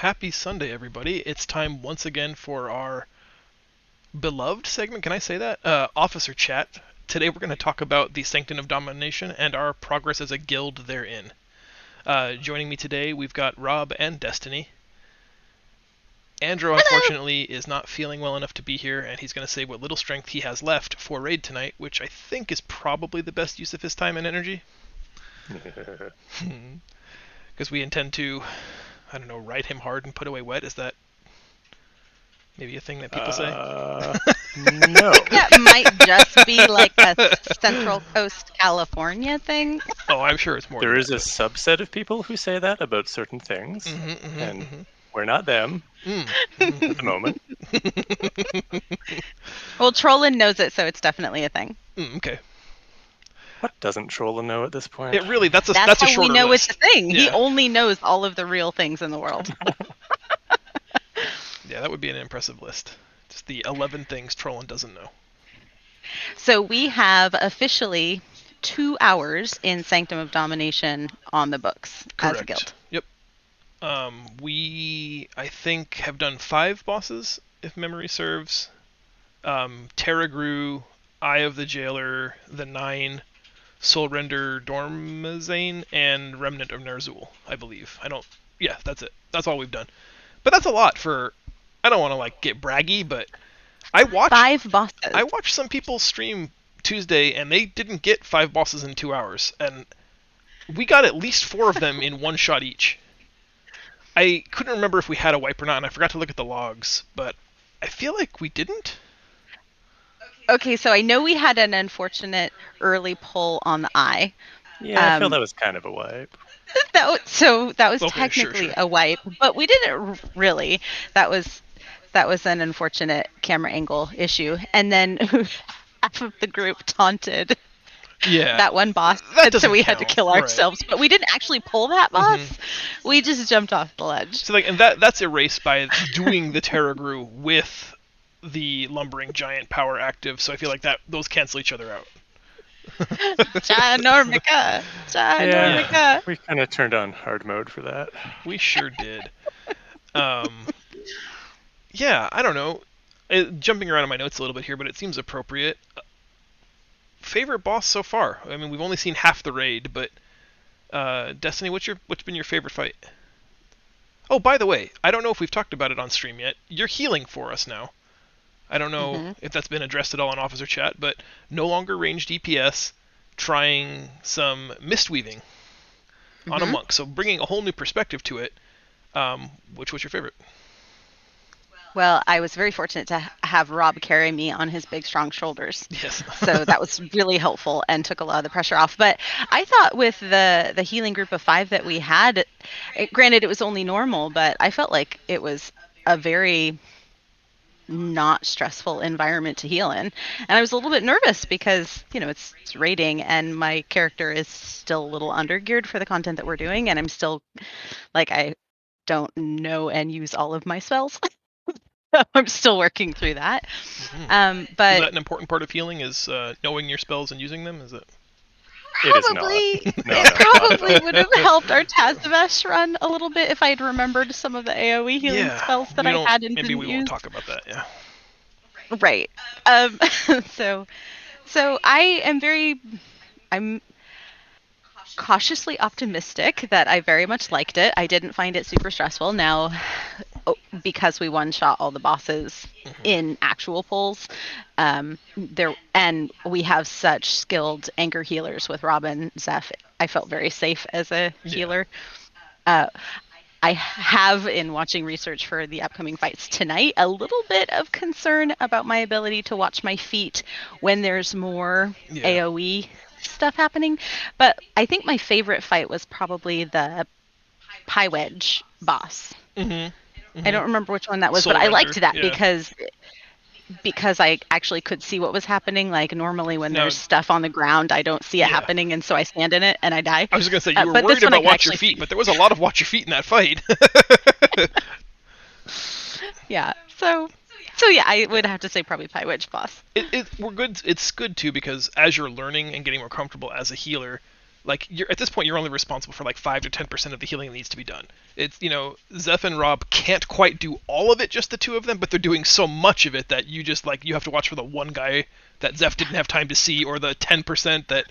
Happy Sunday, everybody. It's time once again for our beloved segment. Can I say that? Officer Chat. Today we're going to talk about the Sanctum of Domination and our progress as a guild therein. Joining me today, we've got Rob and Destiny. Andrew, unfortunately, is not feeling well enough to be here, and he's going to save what little strength he has left for raid tonight, which I think is probably the best use of his time and energy. Because we intend to, I don't know, ride him hard and put away wet. Is that maybe a thing that people say? No. That might just be like a Central Coast California thing. Oh, I'm sure it's more. There is a subset of people who say that about certain things, and we're not them at the moment. Well, Trollin knows it, so it's definitely a thing. Okay. What doesn't Trolla know at this point? It really, that's a how shorter we know list. it's a thing. Yeah. He only knows all of the real things in the world. Yeah, that would be an impressive list. Just the 11 things Trollin doesn't know. So we have officially 2 hours in Sanctum of Domination on the books as a guild. Yep. We, I think, have done 5 bosses, if memory serves. Terra grew, Eye of the Jailer, the 9, Soul Render Dormazane, and Remnant of Ner'zhul, I believe. Yeah, that's it. That's all we've done. But that's a lot for, I don't want to get braggy, but I watched 5 bosses. I watched some people stream Tuesday, and they didn't get 5 bosses in 2 hours, and we got at least 4 of them in one shot each. I couldn't remember if we had a wipe or not, and I forgot to look at the logs, but I feel like we didn't. Okay, so I know we had an unfortunate early pull on the eye. Yeah, I feel that was kind of a wipe. That was Okay, technically sure. a wipe, but we didn't really. That was an unfortunate camera angle issue, and then half of the group taunted that one boss, That and so doesn't we had to count, kill right. ourselves. But we didn't actually pull that boss. We just jumped off the ledge. So and that's erased by doing the Terra Grew with the Lumbering Giant power active, so I feel like those cancel each other out. Ginormica. Yeah, we kind of turned on hard mode for that. We sure did. Yeah, I don't know. Jumping around in my notes a little bit here, but it seems appropriate. Favorite boss so far? I mean, we've only seen half the raid, but Destiny, what's been your favorite fight? Oh, by the way, I don't know if we've talked about it on stream yet. You're healing for us now. I don't know if that's been addressed at all in Officer Chat, but no longer ranged DPS, trying some mist weaving on a monk, so bringing a whole new perspective to it. Which was your favorite? Well, I was very fortunate to have Rob carry me on his big, strong shoulders. Yes. So that was really helpful and took a lot of the pressure off. But I thought with the healing group of 5 that we had, granted it was only normal, but I felt like it was a very not stressful environment to heal in. And I was a little bit nervous because, it's raiding and my character is still a little undergeared for the content that we're doing. And I'm still, I don't know and use all of my spells. I'm still working through that. But is that an important part of healing? Is knowing your spells and using them? Is it? It probably would have helped our Tazavesh run a little bit if I'd remembered some of the AoE healing spells that I had and maybe didn't we use. won't talk about that. Yeah. Right. So I'm cautiously optimistic that I very much liked it. I didn't find it super stressful. Now, because we one-shot all the bosses in actual pulls, and we have such skilled anchor healers with Robin, Zeph, I felt very safe as a healer. I have, in watching research for the upcoming fights tonight, a little bit of concern about my ability to watch my feet when there's more AoE stuff happening. But I think my favorite fight was probably the Pie Wedge boss. I don't remember which one that was, but I liked that because I actually could see what was happening. Normally when there's stuff on the ground, I don't see it happening, and so I stand in it and I die. I was going to say, you were worried about watch your feet, but there was a lot of watch your feet in that fight. Yeah, so yeah, I would have to say probably Pie Wedge boss. We're good. It's good too, because as you're learning and getting more comfortable as a healer, like at this point you're only responsible for like 5 to 10% of the healing that needs to be done. It's Zeph and Rob can't quite do all of it, just the two of them, but they're doing so much of it that you just you have to watch for the one guy that Zeph didn't have time to see, or the 10% that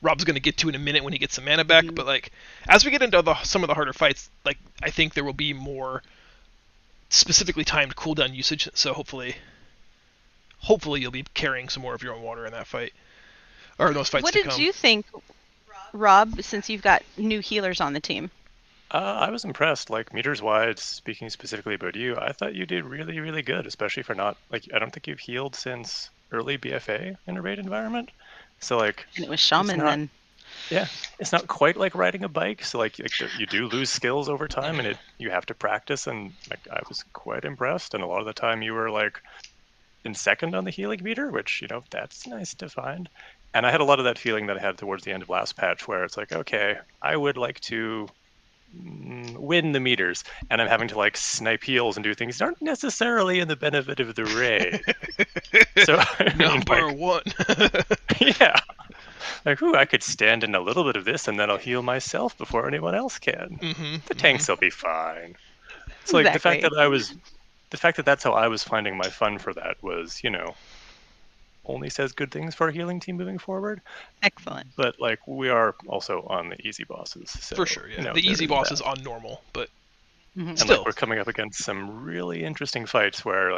Rob's going to get to in a minute when he gets some mana back. But as we get into some of the harder fights, I think there will be more specifically timed cooldown usage, so hopefully you'll be carrying some more of your own water in that fight, or in those fights What to come. What did you think, Rob, since you've got new healers on the team? I was impressed. Meters wide, speaking specifically about you, I thought you did really, really good, especially for not, I don't think you've healed since early BFA in a raid environment. So, And it was Shaman then. Yeah, it's not quite like riding a bike. So, you do lose skills over time, and you have to practice. And I was quite impressed. And a lot of the time, you were in second on the healing meter, which that's nice to find. And I had a lot of that feeling that I had towards the end of last patch, where it's okay, I would like to win the meters, and I'm having to snipe heals and do things that aren't necessarily in the benefit of the raid. So number one. Yeah. I could stand in a little bit of this, and then I'll heal myself before anyone else can. The tanks will be fine. So exactly. the fact that that's how I was finding my fun for that was, only says good things for our healing team moving forward. Excellent. But we are also on the easy bosses. So, for sure, yeah. The easy bosses on normal, but and we're coming up against some really interesting fights where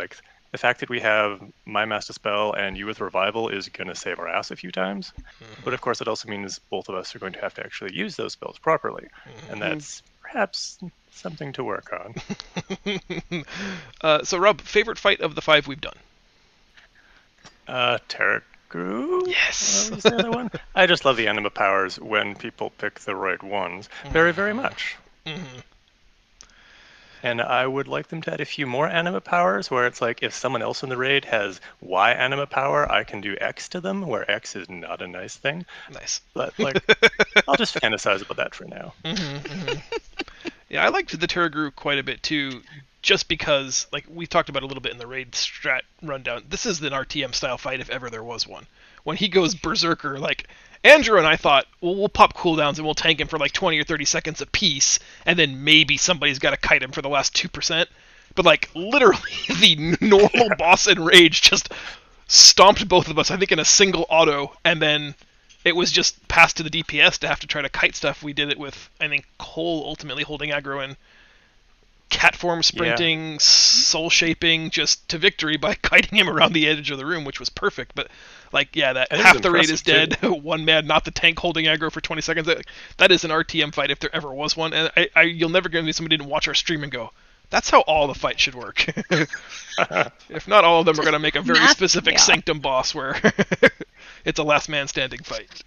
the fact that we have my Master Spell and you with Revival is going to save our ass a few times. But of course, it also means both of us are going to have to actually use those spells properly. And that's perhaps something to work on. So, Rob, favorite fight of the 5 we've done? Terra. Yes. What was the other one? I just love the anima powers when people pick the right ones. Very, very much. And I would like them to add a few more anima powers where it's if someone else in the raid has Y anima power, I can do X to them, where X is not a nice thing. Nice. But I'll just fantasize about that for now. Yeah, I liked the Terra quite a bit too, just because we talked about a little bit in the raid strat rundown. This is an RTM style fight if ever there was one. When he goes berserker, Andrew and I thought, well, we'll pop cooldowns and we'll tank him for 20 or 30 seconds a piece, and then maybe somebody's got to kite him for the last 2%. But literally, the normal boss in Rage just stomped both of us, I think, in a single auto, and then it was just passed to the DPS to have to try to kite stuff. We did it with, I think, Cole ultimately holding aggro and cat form sprinting, soul shaping just to victory by kiting him around the edge of the room, which was perfect. But that half the raid is dead, one man, not the tank, holding aggro for 20 seconds. That is an RTM fight if there ever was one. And you'll never get me somebody didn't watch our stream and go, that's how all the fights should work. If not all of them, are going to make a very specific Sanctum boss where it's a last man standing fight.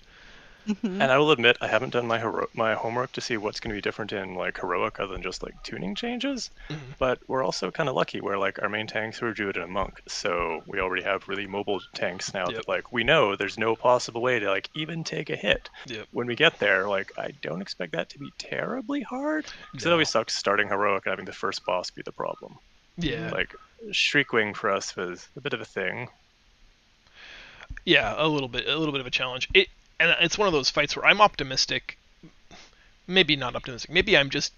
And I will admit, I haven't done my homework to see what's going to be different in Heroic other than just tuning changes. But we're also kind of lucky where our main tanks are a Druid and a Monk, so we already have really mobile tanks now that we know there's no possible way to even take a hit. When we get there, I don't expect that to be terribly hard, because it always sucks starting Heroic and having the first boss be the problem. Yeah. Shriekwing for us was a bit of a thing. Yeah, a little bit of a challenge. And it's one of those fights where I'm optimistic, maybe not optimistic, maybe I'm just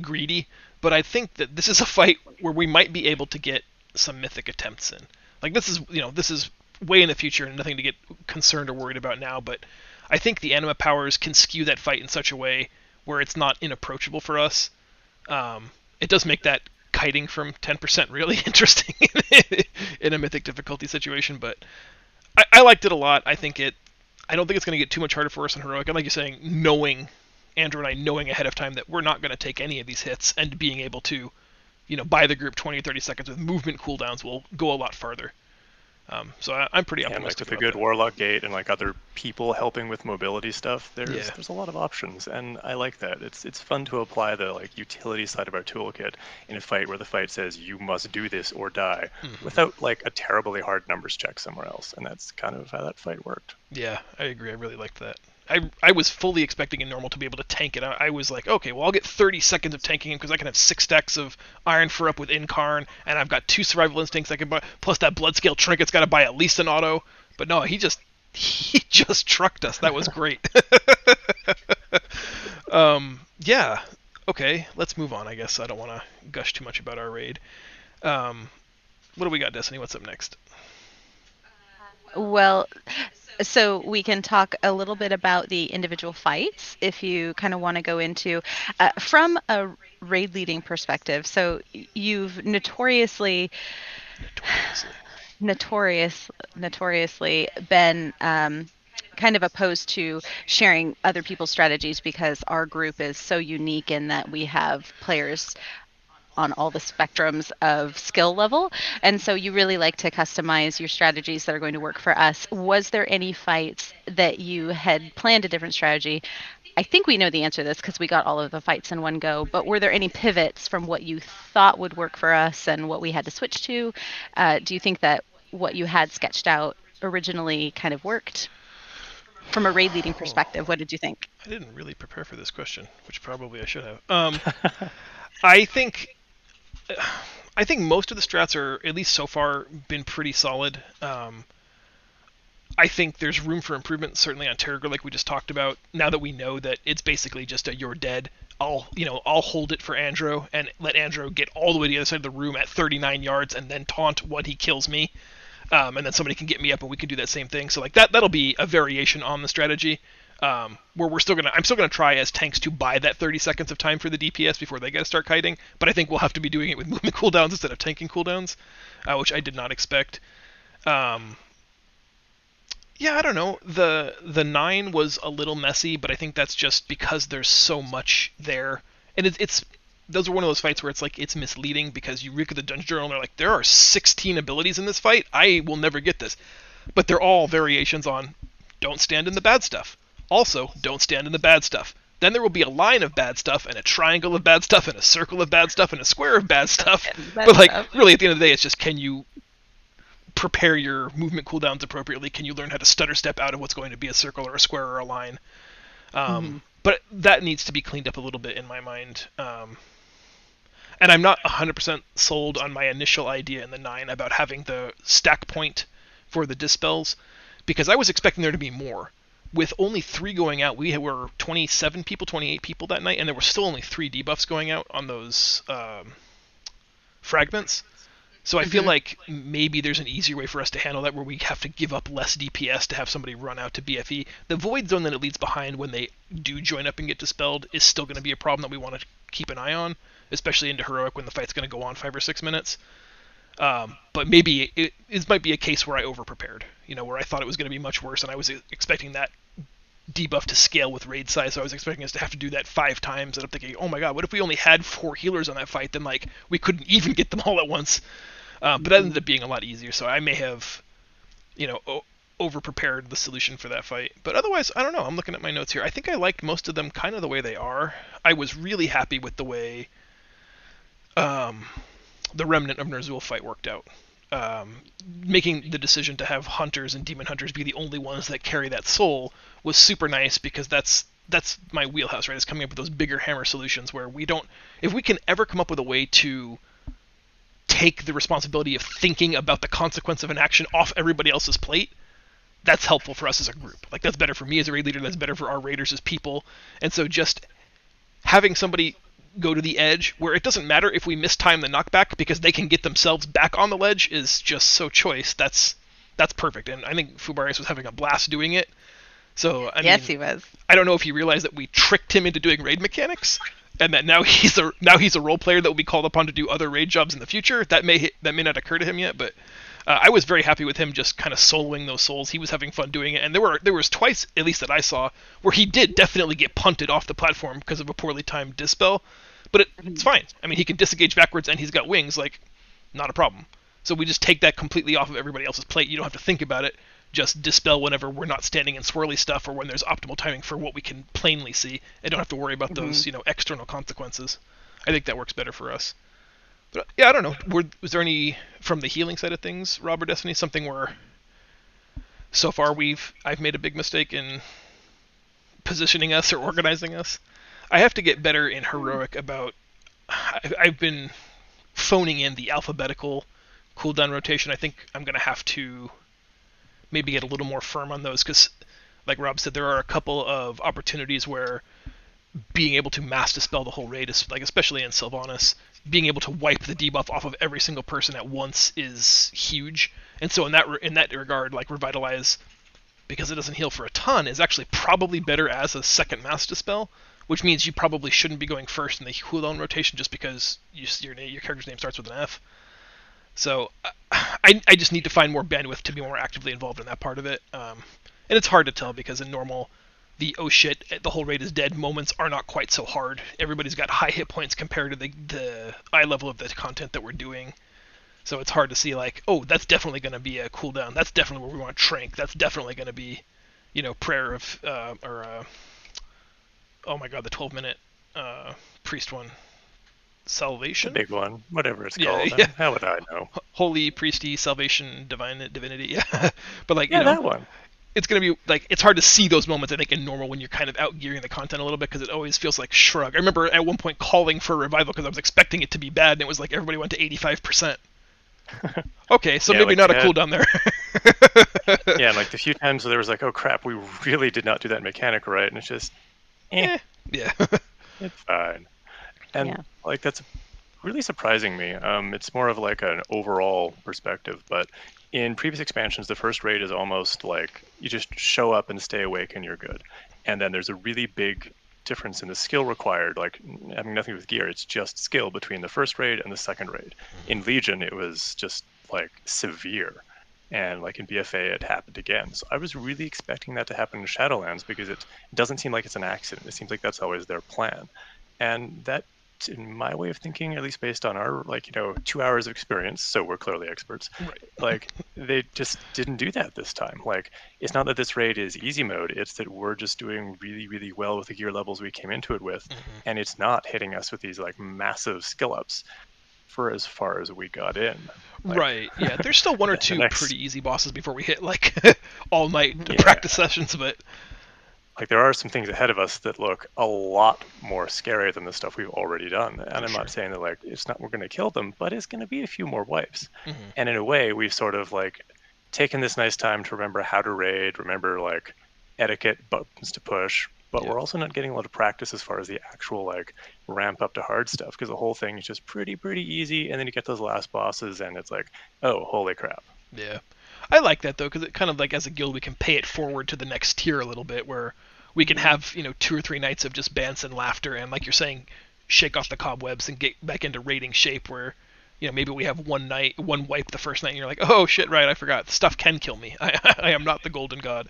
greedy, but I think that this is a fight where we might be able to get some mythic attempts in. This is way in the future and nothing to get concerned or worried about now, but I think the anima powers can skew that fight in such a way where it's not inapproachable for us. It does make that kiting from 10% really interesting in a mythic difficulty situation, but I liked it a lot. I don't think it's going to get too much harder for us in Heroic. And like you're saying, Andrew and I knowing ahead of time that we're not going to take any of these hits, and being able to, buy the group 20 or 30 seconds with movement cooldowns will go a lot farther. So I'm pretty optimistic. And with a good Warlock Gate and other people helping with mobility stuff, there's a lot of options, and I like that. It's fun to apply the utility side of our toolkit in a fight where the fight says you must do this or die, without a terribly hard numbers check somewhere else, and that's kind of how that fight worked. Yeah, I agree. I really liked that. I was fully expecting in normal to be able to tank it. I was like, okay, well, I'll get 30 seconds of tanking him because I can have 6 stacks of Iron for up with Incarn, and I've got 2 Survival Instincts I can buy, plus that Bloodscale Trinket's got to buy at least an auto. But no, he just trucked us. That was great. Yeah. Okay, let's move on. I guess I don't want to gush too much about our raid. What do we got, Destiny? What's up next? Well, so we can talk a little bit about the individual fights if you kind of want to go into from a raid leading perspective. So you've notoriously been kind of opposed to sharing other people's strategies because our group is so unique in that we have players on all the spectrums of skill level. And so you really like to customize your strategies that are going to work for us. Was there any fights that you had planned a different strategy? I think we know the answer to this because we got all of the fights in one go, but were there any pivots from what you thought would work for us and what we had to switch to? Do you think that what you had sketched out originally kind of worked? From a raid leading perspective, what did you think? I didn't really prepare for this question, which probably I should have. I think most of the strats are, at least so far, been pretty solid. I think there's room for improvement, certainly on Terra, like we just talked about. Now that we know that it's basically just a you're dead, I'll hold it for Andro and let Andro get all the way to the other side of the room at 39 yards and then taunt when he kills me. And then somebody can get me up and we can do that same thing. So like that'll be a variation on the strategy. Where I'm still gonna try as tanks to buy that 30 seconds of time for the DPS before they gotta start kiting, but I think we'll have to be doing it with movement cooldowns instead of tanking cooldowns, which I did not expect. Yeah, I don't know. The 9 was a little messy, but I think that's just because there's so much there, and it's those are one of those fights where it's like it's misleading because you look at the dungeon journal and they're like there are 16 abilities in this fight. I will never get this, but they're all variations on don't stand in the bad stuff. Also, don't stand in the bad stuff. Then there will be a line of bad stuff, and a triangle of bad stuff, and a circle of bad stuff, and a square of bad stuff. But like, really, at the end of the day, it's just can you prepare your movement cooldowns appropriately? Can you learn how to stutter step out of what's going to be a circle or a square or a line? But that needs to be cleaned up a little bit in my mind. And I'm not 100% sold on my initial idea in the 9 about having the stack point for the dispels, because I was expecting there to be more. With only 3 going out, we were 27 people, 28 people that night, and there were still only 3 debuffs going out on those fragments. So I feel like maybe there's an easier way for us to handle that where we have to give up less DPS to have somebody run out to BFE. The void zone that it leaves behind when they do join up and get dispelled is still going to be a problem that we want to keep an eye on, especially into Heroic when the fight's going to go on 5 or 6 minutes. But maybe it might be a case where I over-prepared, where I thought it was going to be much worse, and I was expecting that debuff to scale with raid size, so I was expecting us to have to do that 5 times, and I'm thinking, oh my god, what if we only had 4 healers on that fight? Then like we couldn't even get them all at once. But that ended up being a lot easier, so I may have, over-prepared the solution for that fight. But otherwise, I don't know. I'm looking at my notes here. I think I liked most of them kind of the way they are. I was really happy with the way the Remnant of Ner'zhul fight worked out. Making the decision to have hunters and demon hunters be the only ones that carry that soul was super nice, because that's my wheelhouse, right? Is coming up with those bigger hammer solutions where if we can ever come up with a way to take the responsibility of thinking about the consequence of an action off everybody else's plate, that's helpful for us as a group. Like, that's better for me as a raid leader, that's better for our raiders as people. And so just having somebody go to the edge where it doesn't matter if we mistime the knockback because they can get themselves back on the ledge is just so choice. That's perfect. And I think Fubarius was having a blast doing it. So Yes, he was. I don't know if he realized that we tricked him into doing raid mechanics, and that now he's a role player that will be called upon to do other raid jobs in the future. That may not occur to him yet, but I was very happy with him just kind of soloing those souls. He was having fun doing it, and there was twice, at least that I saw, where he did definitely get punted off the platform because of a poorly timed dispel. But it's fine. I mean, he can disengage backwards, and he's got wings, like, not a problem. So we just take that completely off of everybody else's plate. You don't have to think about it. Just dispel whenever we're not standing in swirly stuff or when there's optimal timing for what we can plainly see, and don't have to worry about those, external consequences. I think that works better for us. But yeah, I don't know. Was there any from the healing side of things, Rob or Destiny, something where so far I've made a big mistake in positioning us or organizing us? I have to get better in Heroic about. I've been phoning in the alphabetical cooldown rotation. I think I'm going to have to maybe get a little more firm on those, because, like Rob said, there are a couple of opportunities where being able to mass dispel the whole raid is like, especially in Sylvanas, being able to wipe the debuff off of every single person at once is huge. And so in that regard, like Revitalize, because it doesn't heal for a ton, is actually probably better as a second mass dispel, which means you probably shouldn't be going first in the cooldown rotation just because your character's name starts with an F. So I just need to find more bandwidth to be more actively involved in that part of it. And it's hard to tell because in normal, the oh shit, the whole raid is dead moments are not quite so hard. Everybody's got high hit points compared to the eye level of the content that we're doing. So it's hard to see like, oh, that's definitely going to be a cooldown. That's definitely where we want Trank. That's definitely going to be, Prayer of, oh my god, the 12-minute priest one. Salvation? The big one, whatever it's Yeah, called. yeah. How would I know? Holy, priesty, salvation, divinity. Yeah. But like, Yeah, that one. It's going to be like, it's hard to see those moments, I think, in normal when you're kind of out gearing the content a little bit because it always feels like shrug. I remember at one point calling for a revival because I was expecting it to be bad and it was like everybody went to 85%. Okay, so Yeah, maybe like not a that- cooldown there. Yeah, and like the few times where there was like, oh crap, we really did not do that mechanic right, and it's just, Yeah. it's fine. And Yeah. like that's really surprising me. It's more of like an overall perspective, but in previous expansions, the first raid is almost like you just show up and stay awake and you're good. And then there's a really big difference in the skill required, like having nothing with gear. It's just skill between the first raid and the second raid. In Legion, it was just like severe. And like in BFA, it happened again. So I was really expecting that to happen in Shadowlands because it doesn't seem like it's an accident. It seems like that's always their plan. And that, in my way of thinking, at least based on our 2 hours of experience, so we're clearly experts. Right. Like they just didn't do that this time. Like it's not that this raid is easy mode; it's that we're just doing really, really well with the gear levels we came into it with, and it's not hitting us with these like massive skill ups for as far as we got in. Like, Right, yeah. There's still one or the two next- pretty easy bosses before we hit like all night Yeah. practice sessions, but Like there are some things ahead of us that look a lot more scary than the stuff we've already done. And I'm sure. not saying that like it's not we're going to kill them, but it's going to be a few more wipes. Mhm. And in a way, we've sort of like taken this nice time to remember how to raid, remember like etiquette buttons to push. But Yeah. we're also not getting a lot of practice as far as the actual like ramp up to hard stuff because the whole thing is just pretty easy. And then you get those last bosses, and it's like, oh, holy crap. Yeah. I like that though, because it kind of like as a guild we can pay it forward to the next tier a little bit, where we can have 2 or 3 nights of just bants and laughter, and like you're saying, shake off the cobwebs and get back into raiding shape. Where maybe we have one wipe the first night, and you're like, oh shit, right, I forgot, stuff can kill me. I am not the golden god.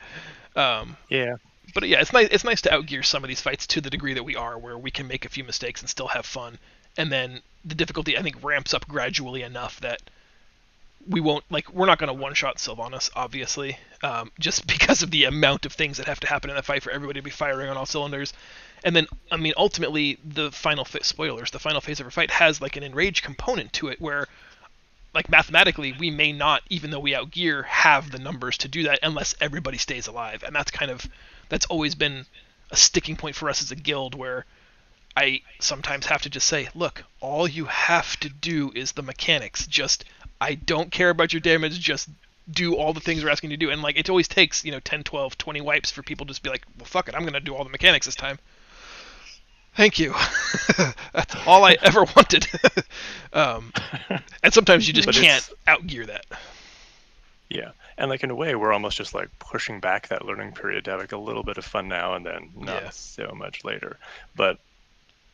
Yeah. But yeah, it's nice to outgear some of these fights to the degree that we are, where we can make a few mistakes and still have fun, and then the difficulty I think ramps up gradually enough that we're not going to one-shot Sylvanas, obviously, just because of the amount of things that have to happen in that fight for everybody to be firing on all cylinders. And then, I mean, ultimately, the final phase of a fight has like an enrage component to it, where, like mathematically, we may not, even though we outgear, have the numbers to do that unless everybody stays alive. And that's always been a sticking point for us as a guild, where I sometimes have to just say, look, all you have to do is the mechanics. I don't care about your damage, just do all the things we're asking you to do. And like it always takes, 10, 12, 20 wipes for people to just be like, well, fuck it, I'm going to do all the mechanics this time. Thank you. That's all I ever wanted. And sometimes you just But can't outgear that. Yeah, and like in a way, we're almost just like pushing back that learning period to have like a little bit of fun now and then, not Yeah. so much later. But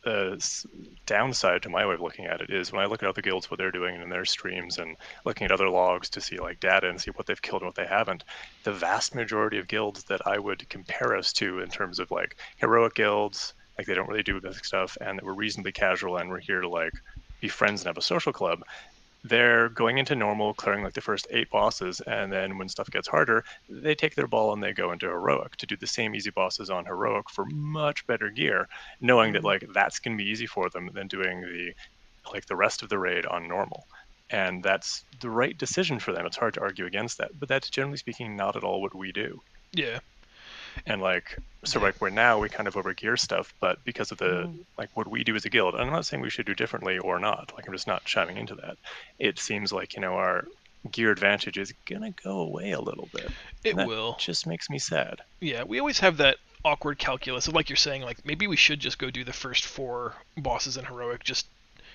the downside to my way of looking at it is when I look at other guilds, what they're doing in their streams, and looking at other logs to see like data and see what they've killed and what they haven't. The vast majority of guilds that I would compare us to in terms of like heroic guilds, like they don't really do this stuff, and that we're reasonably casual and we're here to like be friends and have a social club. They're going into normal, clearing like the first 8 bosses, and then when stuff gets harder, they take their ball and they go into heroic to do the same easy bosses on heroic for much better gear, knowing that like that's gonna be easy for them than doing the rest of the raid on normal. And that's the right decision for them. It's hard to argue against that, but that's generally speaking not at all what we do. Yeah. And like so like where now we kind of overgear stuff, but because of the like what we do as a guild, and I'm not saying we should do differently or not, like I'm just not chiming into that. It seems like our gear advantage is gonna go away a little bit. It And that will. just makes me sad. Yeah, we always have that awkward calculus of, like you're saying, like maybe we should just go do the first 4 bosses in heroic. Just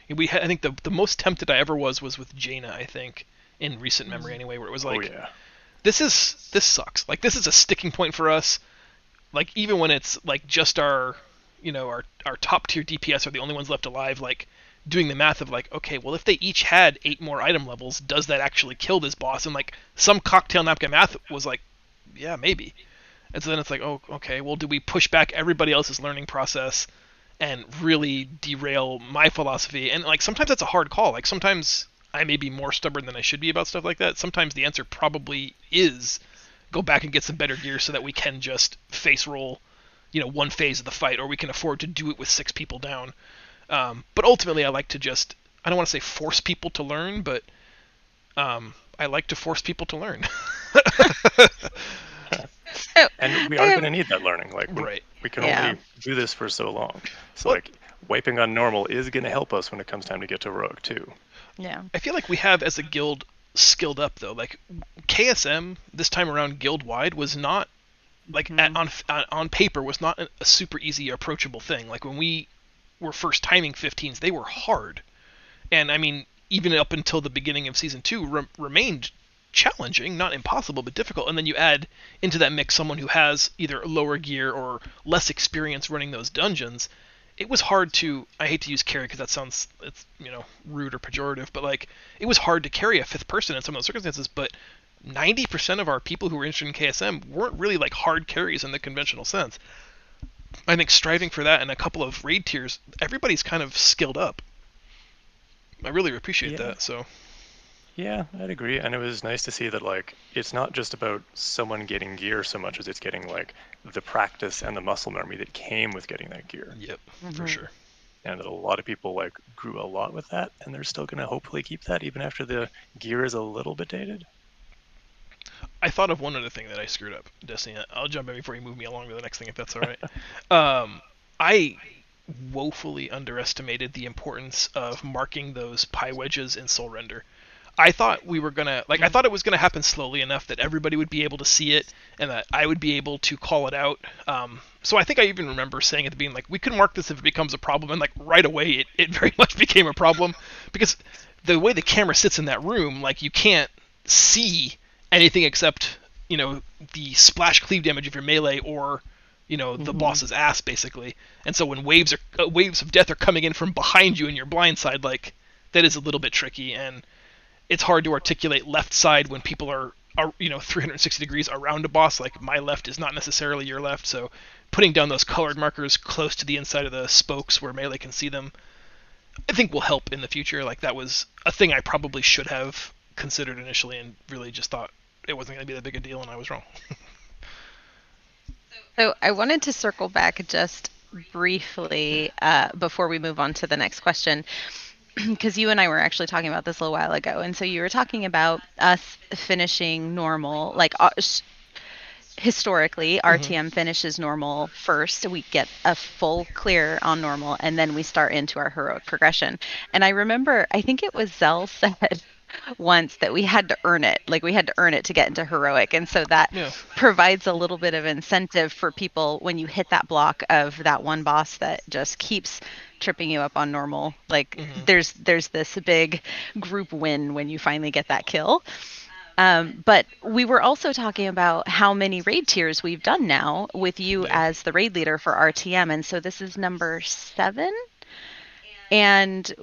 I think the most tempted I ever was with Jaina, I think, in recent memory anyway, where it was like, Oh yeah. this sucks. Like, this is a sticking point for us. Like, even when it's like just our top tier DPS are the only ones left alive, like doing the math of like, okay, well, if they each had 8 more item levels, does that actually kill this boss? And like some cocktail napkin math was like, yeah, maybe. And so then it's like, oh, okay, well, do we push back everybody else's learning process and really derail my philosophy? And like sometimes that's a hard call. Like sometimes I may be more stubborn than I should be about stuff like that. Sometimes the answer probably is go back and get some better gear so that we can just face roll, one phase of the fight, or we can afford to do it with 6 people down. But ultimately, I like to just, I don't want to say force people to learn, but I like to force people to learn. And we are going to need that learning. Like, Right. we can Yeah. only do this for so long. So, Well- like, wiping on normal is going to help us when it comes time to get to heroic too. Yeah. I feel like we have, as a guild, skilled up though. Like KSM this time around, guild wide, was not like on paper was not a super easy approachable thing. Like when we were first timing 15s, they were hard, and I mean even up until the beginning of season 2 remained challenging, not impossible, but difficult. And then you add into that mix someone who has either lower gear or less experience running those dungeons. It was hard to, I hate to use carry because that sounds, it's, rude or pejorative, but like, it was hard to carry a 5th person in some of those circumstances, but 90% of our people who were interested in KSM weren't really like hard carries in the conventional sense. I think striving for that in a couple of raid tiers, everybody's kind of skilled up. I really appreciate Yeah. that, so. Yeah, I'd agree. And it was nice to see that, like, it's not just about someone getting gear so much as it's getting, like, the practice and the muscle memory that came with getting that gear. Yep, for sure. And that a lot of people, like, grew a lot with that, and they're still going to hopefully keep that even after the gear is a little bit dated. I thought of one other thing that I screwed up, Destiny. I'll jump in before you move me along to the next thing, if that's all right. I woefully underestimated the importance of marking those pie wedges in Soul Render. I thought we were gonna, like, I thought it was gonna happen slowly enough that everybody would be able to see it and that I would be able to call it out. So I think I even remember saying at the beginning, like, we can mark this if it becomes a problem, and like right away it very much became a problem because the way the camera sits in that room, like, you can't see anything except the splash cleave damage of your melee or the boss's ass basically. And so when waves of death are coming in from behind you in your blind side, like, that is a little bit tricky, and it's hard to articulate left side when people are 360 degrees around a boss. Like, my left is not necessarily your left, so putting down those colored markers close to the inside of the spokes where melee can see them, I think will help in the future. Like, that was a thing I probably should have considered initially and really just thought it wasn't going to be that big a deal, and I was wrong. So I wanted to circle back just briefly before we move on to the next question, because you and I were actually talking about this a little while ago. And so you were talking about us finishing normal, like historically, RTM finishes normal first. So we get a full clear on normal, and then we start into our heroic progression. And I remember, I think it was Zell said once that we had to earn it. Like, we had to earn it to get into heroic. And so that provides a little bit of incentive for people when you hit that block of that one boss that just keeps tripping you up on normal. Like, there's this big group win when you finally get that kill. But we were also talking about how many raid tiers we've done now with you as the raid leader for RTM. And so this is number 7. And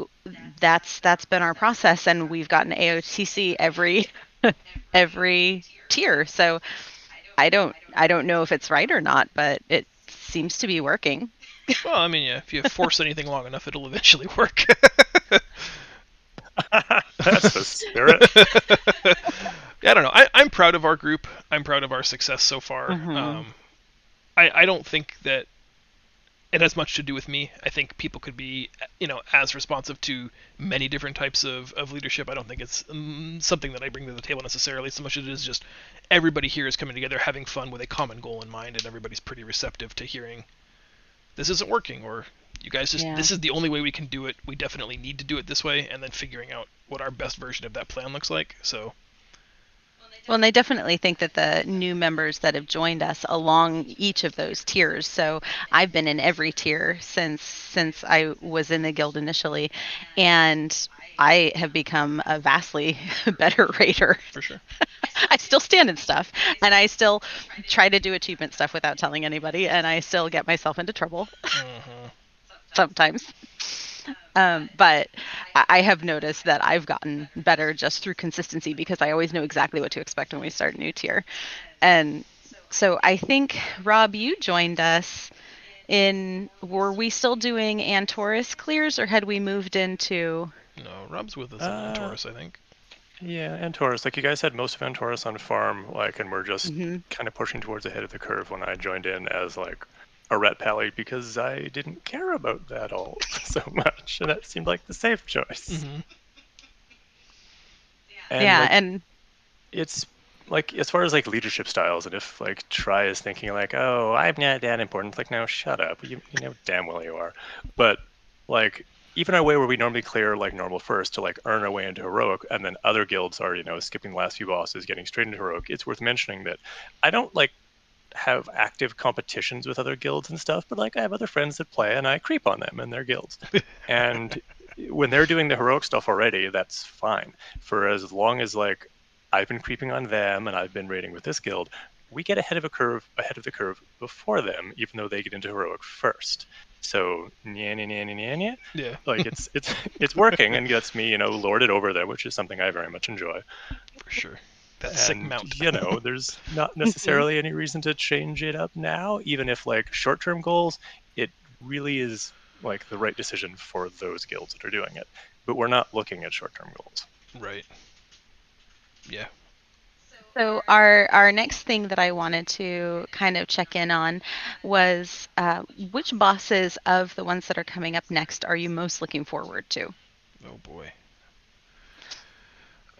that's been our process, and we've gotten AOTC every tier. So I don't know if it's right or not, but it seems to be working. Well, I mean, yeah, if you force anything long enough, it'll eventually work. That's the spirit. Yeah, I don't know. I'm proud of our group. I'm proud of our success so far. I don't think that it has much to do with me. I think people could be, as responsive to many different types of leadership. I don't think it's something that I bring to the table necessarily, so much as it is just everybody here is coming together, having fun with a common goal in mind, and everybody's pretty receptive to hearing this isn't working, or you guys just, this is the only way we can do it. We definitely need to do it this way, and then figuring out what our best version of that plan looks like. So. Well, and I definitely think that the new members that have joined us along each of those tiers. So I've been in every tier since I was in the guild initially, and I have become a vastly better raider. For sure. I still stand in stuff, and I still try to do achievement stuff without telling anybody, and I still get myself into trouble Mm-hmm. sometimes. But I have noticed that I've gotten better just through consistency because I always know exactly what to expect when we start a new tier. And so I think, Rob, you joined us were we still doing Antorus clears, or had we moved into... No, Rob's with us in Taurus, I think. Yeah, and Taurus. Like, you guys had most of Antorus on farm, like, and we're just Mhm. kind of pushing towards the head of the curve when I joined in as, like, a ret pally because I didn't care about that all so much, and that seemed like the safe choice. Mm-hmm. And, Yeah, like, and it's, like, as far as, like, leadership styles, and if, like, Try is thinking, like, oh, I'm not that important, it's like, no, shut up. You know damn well you are. But, like, even our way where we normally clear, like, normal first to, like, earn our way into heroic, and then other guilds are, skipping the last few bosses, getting straight into heroic, it's worth mentioning that I don't, like, have active competitions with other guilds and stuff, but, like, I have other friends that play, and I creep on them in their guilds. And when they're doing the heroic stuff already, that's fine. For as long as, like, I've been creeping on them and I've been raiding with this guild, we get ahead of the curve before them, even though they get into heroic first. So Yeah. like, it's working and gets me, lorded over there, which is something I very much enjoy. For sure. That sick And mount. there's not necessarily any reason to change it up now, even if, like, short-term goals, it really is, like, the right decision for those guilds that are doing it. But we're not looking at short-term goals. Right. Yeah. so our next thing that I wanted to kind of check in on was which bosses of the ones that are coming up next are you most looking forward to? Oh boy.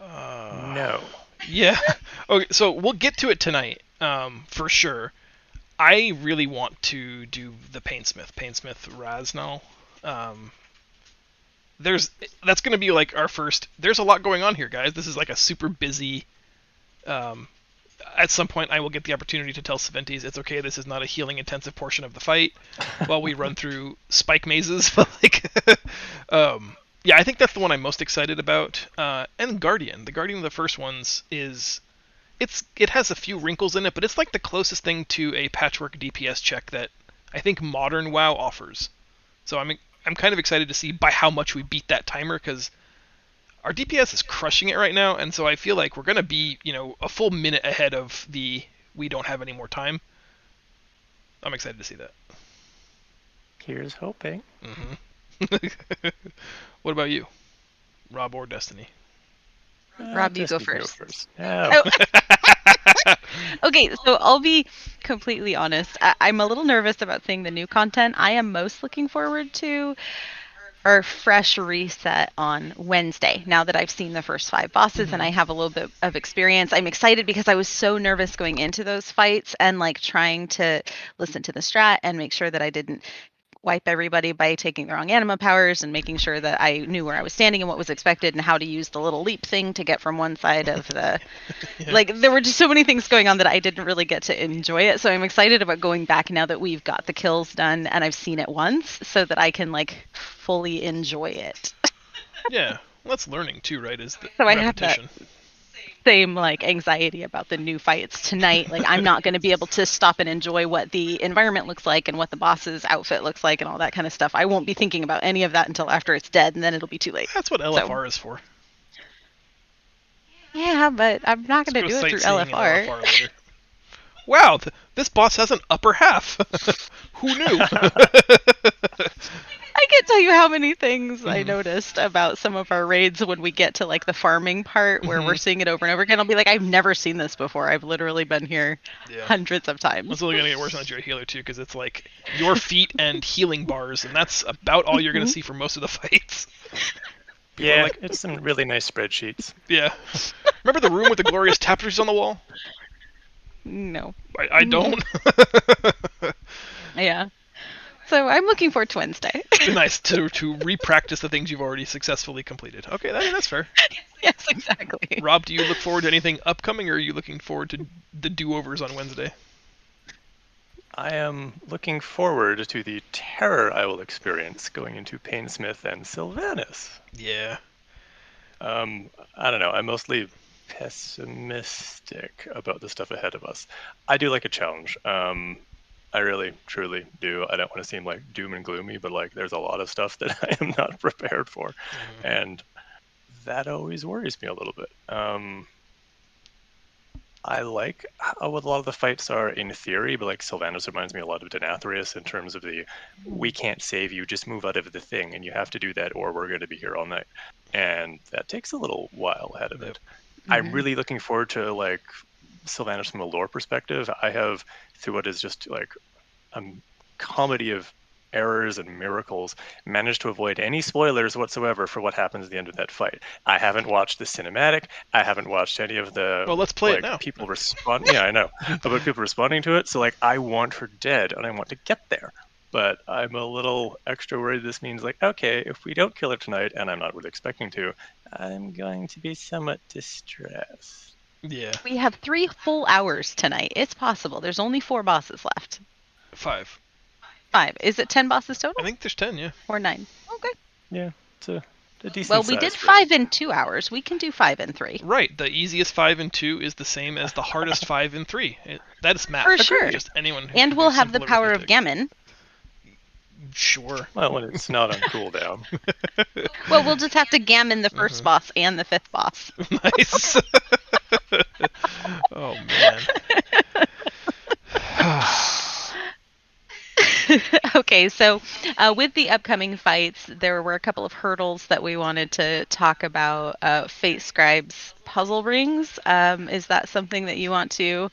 No. Yeah. Okay, so we'll get to it tonight, for sure. I really want to do the Painsmith Raznal. Um, that's going to be like our first. There's a lot going on here, guys. This is like a super busy. Um, at some point, I will get the opportunity to tell Saventes it's okay. This is not a healing intensive portion of the fight, while we run through spike mazes. But like, yeah, I think that's the one I'm most excited about. And Guardian, the Guardian of the first ones is. It has a few wrinkles in it, but it's like the closest thing to a patchwork DPS check that I think modern WoW offers. So I'm kind of excited to see by how much we beat that timer, because our DPS is crushing it right now, and so I feel like we're gonna be a full minute ahead of the we don't have any more time. I'm excited to see that. Here's hoping. Mm-hmm. What about you, Rob or Destiny? Rob, you go Destiny, first. No. Okay, so I'll be completely honest. I'm a little nervous about seeing the new content. I am most looking forward to our fresh reset on Wednesday. Now that I've seen the first 5 bosses and I have a little bit of experience, I'm excited because I was so nervous going into those fights and like trying to listen to the strat and make sure that I didn't wipe everybody by taking the wrong anima powers, and making sure that I knew where I was standing and what was expected and how to use the little leap thing to get from one side of the Yeah. like there were just so many things going on that I didn't really get to enjoy it. So I'm excited about going back now that we've got the kills done and I've seen it once, so that I can like fully enjoy it. Yeah, well, that's learning too, right? Is the So I have that repetition. same like anxiety about the new fights tonight. Like I'm not going to be able to stop and enjoy what the environment looks like and what the boss's outfit looks like and all that kind of stuff. I won't be thinking about any of that until after it's dead, and then it'll be too late. That's what LFR is for. Yeah, but I'm not Let's going go to do it through sightseeing in LFR. LFR later. Wow, this boss has an upper half. Who knew? I can't tell you how many things I Mhm. noticed about some of our raids when we get to like the farming part where we're seeing it over and over again. I'll be like, I've never seen this before. I've literally been here Yeah. hundreds of times. It's only gonna get worse on your healer too, because it's like your feet and healing bars, and that's about all you're gonna see for most of the fights. People are Yeah, like, it's some really nice spreadsheets. yeah. Remember the room with the glorious tapestries on the wall? No. I don't. Yeah. So I'm looking forward to Wednesday. Nice to re-practice the things you've already successfully completed. Okay, that's fair. Yes, exactly. Rob, do you look forward to anything upcoming, or are you looking forward to the do-overs on Wednesday? I am looking forward to the terror I will experience going into Painsmith and Sylvanas. Yeah. I don't know. I'm mostly pessimistic about the stuff ahead of us. I do like a challenge. I really, truly do. I don't want to seem like doom and gloomy, but like there's a lot of stuff that I am not prepared for, and that always worries me a little bit. I like how what a lot of the fights are in theory, but like Sylvanas reminds me a lot of Denathrius in terms of the we can't save you, just move out of the thing, and you have to do that or we're going to be here all night. And that takes a little while ahead of it. I'm really looking forward to like Sylvanas from a lore perspective. I have, through what is just like a comedy of errors and miracles, managed to avoid any spoilers whatsoever for what happens at the end of that fight. I haven't watched the cinematic. I haven't watched any of the Well, let's play it now. people respond. Yeah, I know about people responding to it. So like, I want her dead, and I want to get there. But I'm a little extra worried this means like, okay, if we don't kill her tonight, and I'm not really expecting to, I'm going to be somewhat distressed. Yeah. We have 3 full hours tonight. It's possible. There's only 4 bosses left. 5. 5. Is it 10 bosses total? I think there's 10, yeah. Or 9? Okay. Yeah, it's a decent Well, we size did for- 5 in 2 hours. We can do 5 in 3. Right. The easiest 5 in 2 is the same as the hardest 5 in 3. That is math. For sure. Just anyone who And can we'll do have the simple power of arithmetic. Gammon. Sure. Well, when it's not on cooldown. Well, we'll just have to gammon the first boss and the 5th boss. Nice. Oh, man. Okay, so with the upcoming fights, there were a couple of hurdles that we wanted to talk about. Fate Scribe's puzzle rings. Is that something that you want to?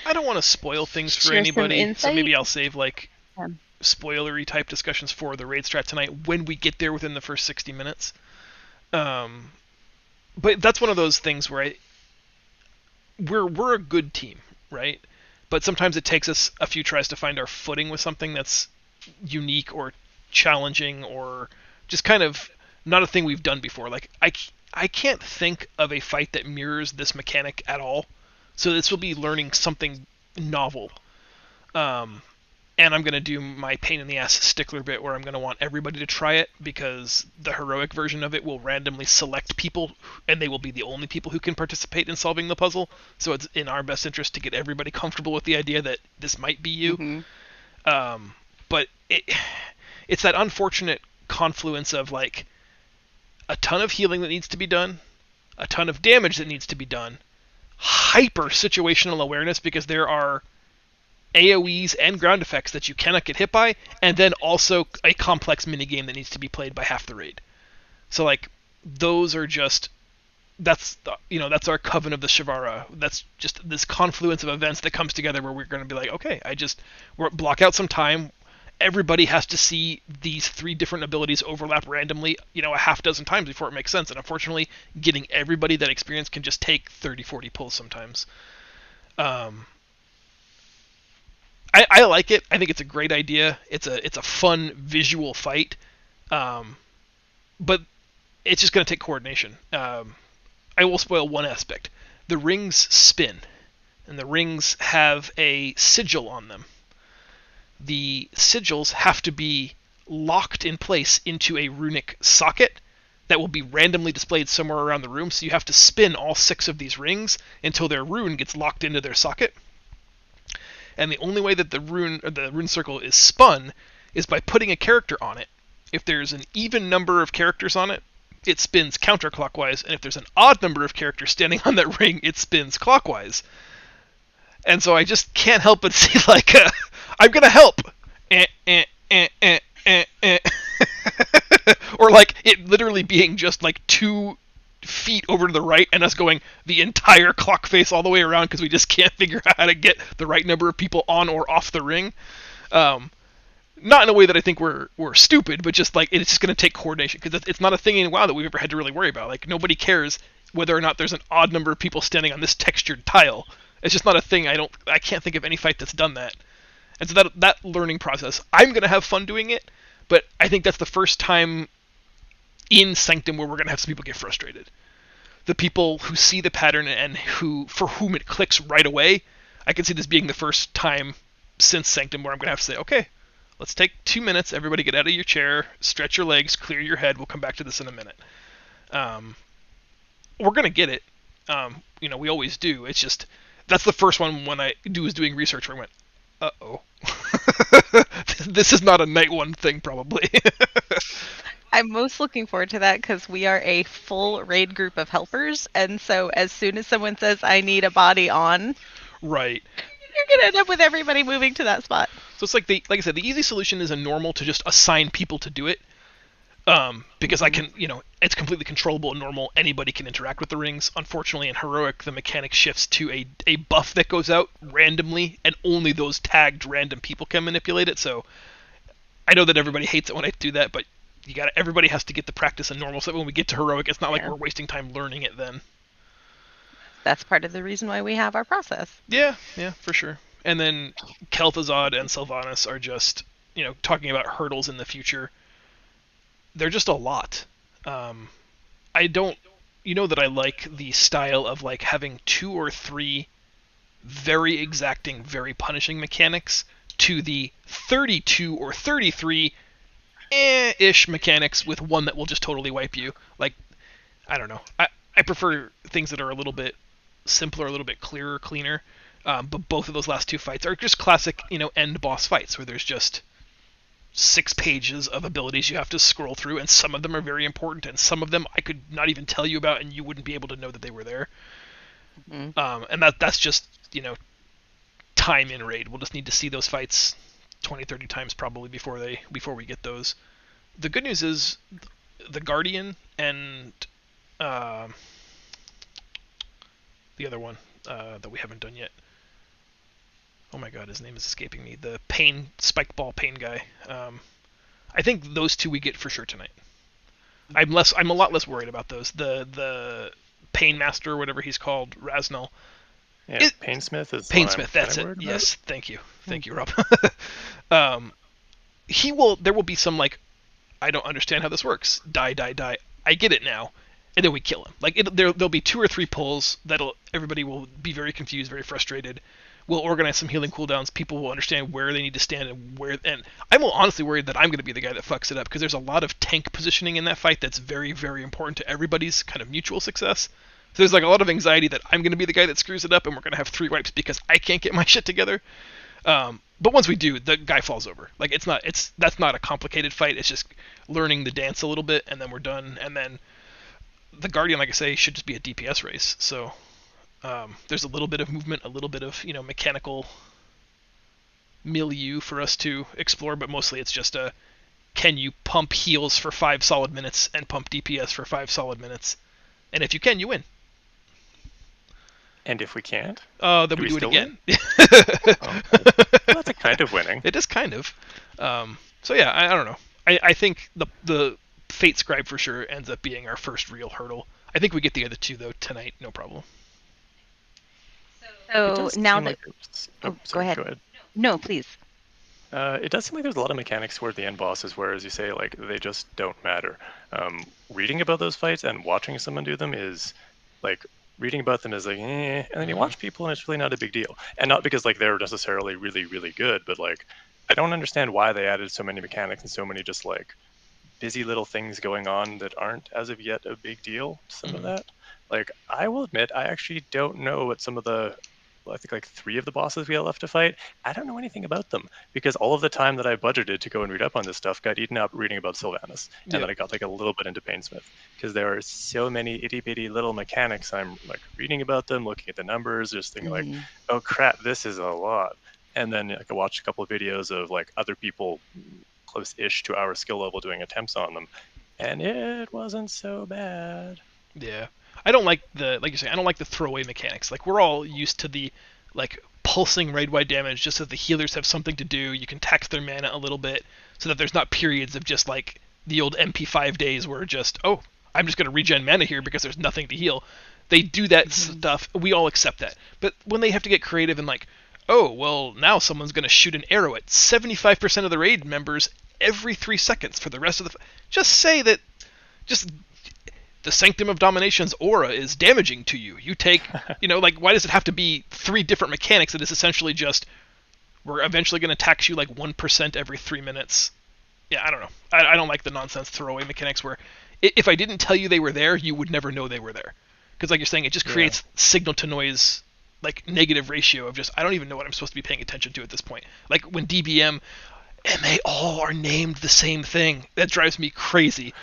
I don't want to spoil things for Share some anybody, so insight? maybe I'll save like Yeah. spoilery type discussions for the raid strat tonight when we get there within the first 60 minutes. But that's one of those things where we're a good team, right? But sometimes it takes us a few tries to find our footing with something that's unique or challenging or just kind of not a thing we've done before. Like I can't think of a fight that mirrors this mechanic at all. So this will be learning something novel. And I'm going to do my pain in the ass stickler bit where I'm going to want everybody to try it because the heroic version of it will randomly select people and they will be the only people who can participate in solving the puzzle. So it's in our best interest to get everybody comfortable with the idea that this might be you. But it's that unfortunate confluence of like a ton of healing that needs to be done, a ton of damage that needs to be done, hyper situational awareness because there are AoEs and ground effects that you cannot get hit by, and then also a complex minigame that needs to be played by half the raid. So like those are just that's our Coven of the Shivara. That's just this confluence of events that comes together where we're going to be like, okay, we'll block out some time. Everybody has to see these 3 different abilities overlap randomly, a half dozen times before it makes sense. And unfortunately, getting everybody that experience can just take 30, 40 pulls sometimes. I like it. I think it's a great idea. It's a fun visual fight, but it's just going to take coordination. I will spoil one aspect. The rings spin, and the rings have a sigil on them. The sigils have to be locked in place into a runic socket that will be randomly displayed somewhere around the room, so you have to spin all 6 of these rings until their rune gets locked into their socket. And the only way that the rune circle is spun is by putting a character on it. If there's an even number of characters on it, it spins counterclockwise, and if there's an odd number of characters standing on that ring, it spins clockwise. And so I just can't help but see like, I'm gonna help, or like it literally being just like 2 feet over to the right and us going the entire clock face all the way around because we just can't figure out how to get the right number of people on or off the ring. Not in a way that I think we're stupid, but just like it's just going to take coordination because it's not a thing in WoW that we've ever had to really worry about. Like nobody cares whether or not there's an odd number of people standing on this textured tile. It's just not a thing. I can't think of any fight that's done that. And so that learning process, I'm going to have fun doing it, but I think that's the first time in Sanctum where we're going to have some people get frustrated. the people who see the pattern and for whom it clicks right away, I can see this being the first time since Sanctum where I'm going to have to say, okay, let's take 2 minutes. Everybody get out of your chair, stretch your legs, clear your head. We'll come back to this in a minute. We're going to get it. We always do. It's just, that's the first one when I was doing research where I went, uh-oh. This is not a night one thing, probably. I'm most looking forward to that because we are a full raid group of helpers, and so as soon as someone says, I need a body on, right. you're going to end up with everybody moving to that spot. So it's like I said, the easy solution is a normal to just assign people to do it. Because I can, it's completely controllable and normal. Anybody can interact with the rings. Unfortunately, in Heroic, the mechanic shifts to a buff that goes out randomly, and only those tagged random people can manipulate it. So I know that everybody hates it when I do that, but everybody has to get the practice in normal. So when we get to Heroic, it's not like we're wasting time learning it then. That's part of the reason why we have our process. Yeah, for sure. And then Kel'Thuzad and Sylvanas are just, talking about hurdles in the future. They're just a lot. I don't, that I like the style of like having 2 or 3 very exacting, very punishing mechanics to the 32 or 33 ish mechanics with one that will just totally wipe you. Like, I don't know. I prefer things that are a little bit simpler, a little bit clearer, cleaner. But both of those last 2 fights are just classic, end boss fights where there's just 6 pages of abilities you have to scroll through, and some of them are very important, and some of them I could not even tell you about, and you wouldn't be able to know that they were there. Mm-hmm. And that's just, time in raid. We'll just need to see those fights 20, 30 times probably before we get those. The good news is the Guardian and the other one that we haven't done yet. Oh my god, his name is escaping me. The spike ball pain guy. I think those 2 we get for sure tonight. I'm a lot less worried about those. The pain master or whatever he's called, Raznal. Yeah, Painsmith is Painsmith, that's it. Yes, thank you, Rob. There will be some like, I don't understand how this works. Die. I get it now, and then we kill him. Like there'll be 2 or 3 pulls everybody will be very confused, very frustrated. We'll organize some healing cooldowns. People will understand where they need to stand and I'm honestly worried that I'm going to be the guy that fucks it up because there's a lot of tank positioning in that fight that's very, very important to everybody's kind of mutual success. So there's like a lot of anxiety that I'm going to be the guy that screws it up and we're going to have 3 wipes because I can't get my shit together. But once we do, the guy falls over. Like that's not a complicated fight. It's just learning the dance a little bit and then we're done. And then the Guardian, like I say, should just be a DPS race. So there's a little bit of movement, a little bit of mechanical milieu for us to explore, but mostly it's just can you pump heals for 5 solid minutes and pump DPS for 5 solid minutes, and if you can, you win. And if we can't, then we do it again. Well, that's a kind of winning. It is kind of. So yeah, I don't know. I think the Fate Scribe for sure ends up being our first real hurdle. I think we get the other 2 though tonight, no problem. So now that... Go ahead. No, please. It does seem like there's a lot of mechanics toward the end bosses where, as you say, like they just don't matter. Reading about those fights and watching someone do them is like reading about them is like, and then you watch people and it's really not a big deal. And not because like they're necessarily really, really good, but like I don't understand why they added so many mechanics and so many just like busy little things going on that aren't as of yet a big deal. Some of that. Like I will admit, I actually don't know what some of the I think like 3 of the bosses we had left to fight, I don't know anything about them because all of the time that I budgeted to go and read up on this stuff got eaten up reading about Sylvanas. And then I got like a little bit into Painsmith because there are so many itty bitty little mechanics. I'm like reading about them, looking at the numbers, just thinking like, oh crap, this is a lot. And then I watched a couple of videos of like other people close-ish to our skill level doing attempts on them. And it wasn't so bad. Yeah. I don't like like you say, I don't like the throwaway mechanics. Like we're all used to the like pulsing raid-wide damage just so the healers have something to do. You can tax their mana a little bit so that there's not periods of just like the old MP5 days where just, oh, I'm just going to regen mana here because there's nothing to heal. They do that stuff. We all accept that. But when they have to get creative and like, oh, well, now someone's going to shoot an arrow at 75% of the raid members every 3 seconds for the rest of the... Just say that... the Sanctum of Domination's aura is damaging to you. You take, like, why does it have to be 3 different mechanics that is essentially just, we're eventually going to tax you like 1% every 3 minutes? Yeah, I don't know. I don't like the nonsense throwaway mechanics where if I didn't tell you they were there, you would never know they were there. Because like you're saying, it just creates signal to noise, like, negative ratio of just, I don't even know what I'm supposed to be paying attention to at this point. Like when DBM, and they all are named the same thing. That drives me crazy.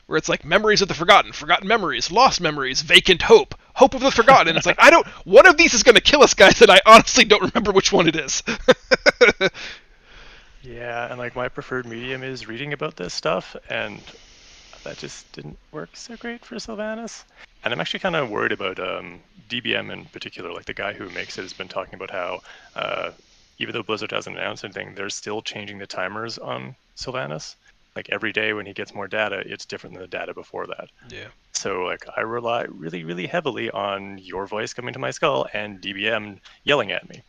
Where it's like memories of the forgotten, forgotten memories, lost memories, vacant hope, hope of the forgotten. It's like, one of these is going to kill us, guys, and I honestly don't remember which one it is. Yeah, and like my preferred medium is reading about this stuff, and that just didn't work so great for Sylvanas. And I'm actually kind of worried about DBM in particular. Like the guy who makes it has been talking about how even though Blizzard hasn't announced anything, they're still changing the timers on Sylvanas. Like every day when he gets more data, it's different than the data before that. Yeah. So like I rely really, really heavily on your voice coming to my skull and DBM yelling at me.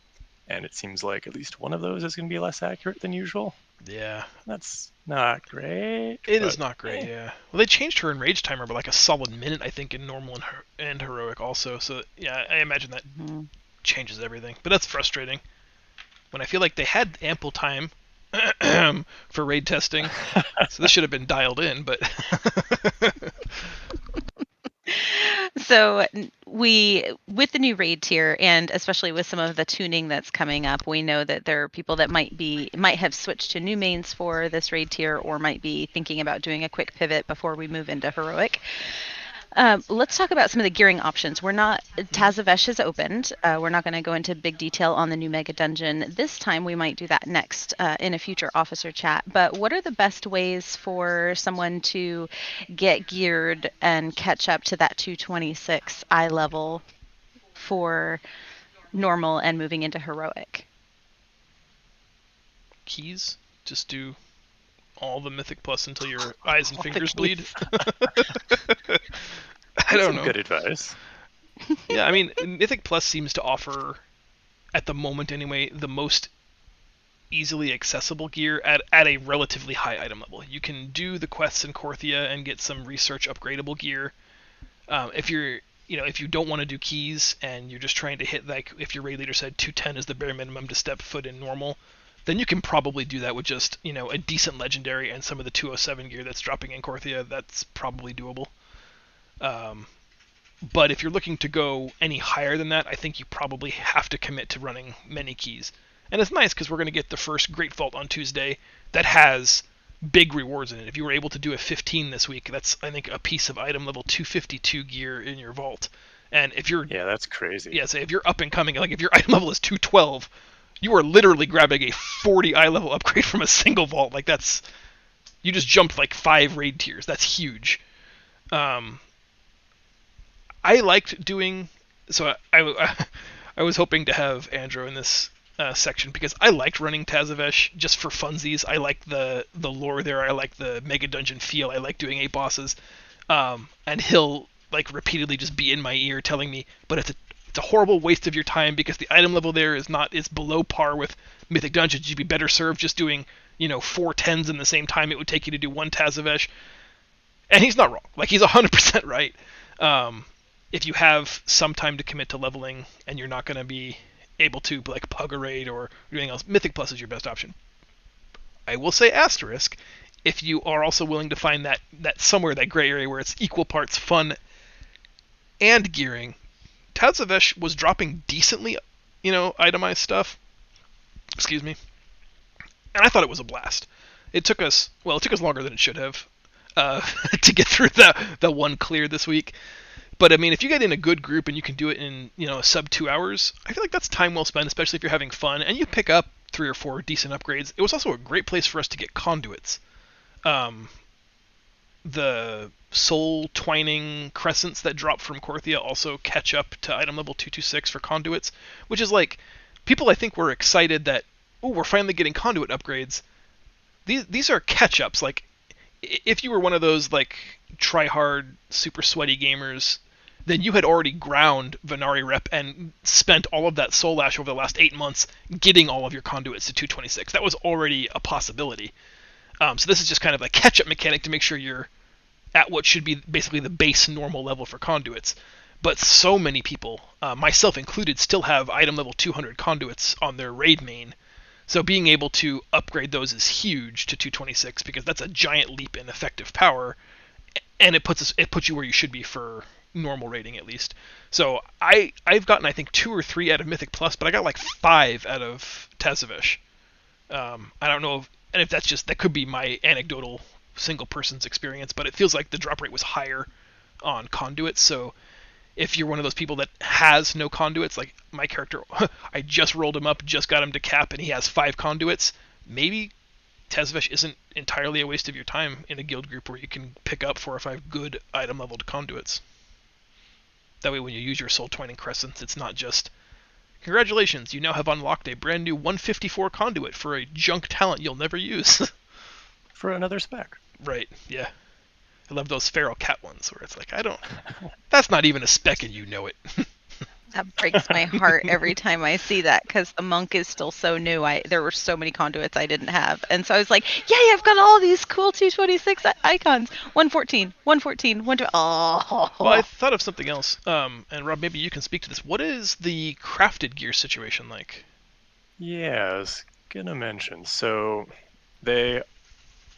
And it seems like at least one of those is going to be less accurate than usual. Yeah. That's not great. It is not great, yeah. Well, they changed her enrage timer by like a solid minute, I think, in normal and heroic also. So, yeah, I imagine that changes everything. But that's frustrating. When I feel like they had ample time for raid testing. So this should have been dialed in, but... So with the new raid tier, and especially with some of the tuning that's coming up, we know that there are people that might have switched to new mains for this raid tier, or might be thinking about doing a quick pivot before we move into heroic. Let's talk about some of the gearing options. Tazavesh has opened. We're not going to go into big detail on the new mega dungeon this time. We might do that next in a future officer chat. But what are the best ways for someone to get geared and catch up to that 226 eye level for normal and moving into heroic? Keys? Just do all the Mythic Plus until your eyes and fingers bleed. I don't know. Good advice. Yeah, I mean, Mythic Plus seems to offer, at the moment anyway, the most easily accessible gear at a relatively high item level. You can do the quests in Korthia and get some research upgradable gear. If you don't want to do keys and you're just trying to hit, like, if your raid leader said 210 is the bare minimum to step foot in normal, then you can probably do that with just, a decent legendary and some of the 207 gear that's dropping in Korthia. That's probably doable. But if you're looking to go any higher than that, I think you probably have to commit to running many keys. And it's nice because we're going to get the first Great Vault on Tuesday that has big rewards in it. If you were able to do a 15 this week, that's, I think, a piece of item level 252 gear in your vault. And if you're... Yeah, that's crazy. Yeah, so if you're up and coming, like if your item level is 212... you are literally grabbing a 40 eye level upgrade from a single vault. Like that's, you just jumped like 5 raid tiers. That's huge. I liked doing, so I was hoping to have Andrew in this section because I liked running Tazavesh just for funsies. I like the lore there. I like the mega dungeon feel. I like doing 8 bosses. And he'll like repeatedly just be in my ear telling me, but it's a horrible waste of your time because the item level there is below par with Mythic Dungeons. You'd be better served just doing, 4 10s in the same time it would take you to do 1 Tazavesh. And he's not wrong. Like, he's 100% right. If you have some time to commit to leveling and you're not going to be able to, like, pug a raid or anything else, Mythic Plus is your best option. I will say asterisk, if you are also willing to find that somewhere, that gray area where it's equal parts fun and gearing, Tazavesh was dropping decently, itemized stuff. Excuse me. And I thought it was a blast. It took us longer than it should have to get through the one clear this week. But, I mean, if you get in a good group and you can do it in, sub 2 hours, I feel like that's time well spent, especially if you're having fun. And you pick up 3 or 4 decent upgrades. It was also a great place for us to get conduits. The soul twining crescents that drop from Korthia also catch up to item level 226 for conduits, which is like, people I think were excited that, we're finally getting conduit upgrades. These are catch-ups. Like, if you were one of those, like, try-hard, super sweaty gamers, then you had already ground Venari Rep and spent all of that soul ash over the last 8 months getting all of your conduits to 226. That was already a possibility. So this is just kind of a catch-up mechanic to make sure you're at what should be basically the base normal level for conduits. But so many people, myself included, still have item level 200 conduits on their raid main. So being able to upgrade those is huge to 226 because that's a giant leap in effective power, and it puts you where you should be for normal rating at least. So I've gotten I think 2 or 3 out of Mythic Plus, but I got like 5 out of Tazavish. I don't know if that's just, that could be my anecdotal single person's experience, but it feels like the drop rate was higher on conduits. So if you're one of those people that has no conduits, like my character, I just rolled him up, just got him to cap, and he has 5 conduits, maybe Tezvesh isn't entirely a waste of your time in a guild group where you can pick up 4 or 5 good item leveled conduits. That way when you use your Soul Twining Crescents, it's not just, congratulations, you now have unlocked a brand new 154 conduit for a junk talent you'll never use. For another spec. Right, yeah. I love those feral cat ones where it's like, that's not even a spec and you know it. That breaks my heart every time I see that because the monk is still so new. There were so many conduits I didn't have. And so I was like, yay, I've got all these cool 226 icons. 114, 114, 112. Oh. Well, I thought of something else. And Rob, maybe you can speak to this. What is the crafted gear situation like? Yeah, I was going to mention. So they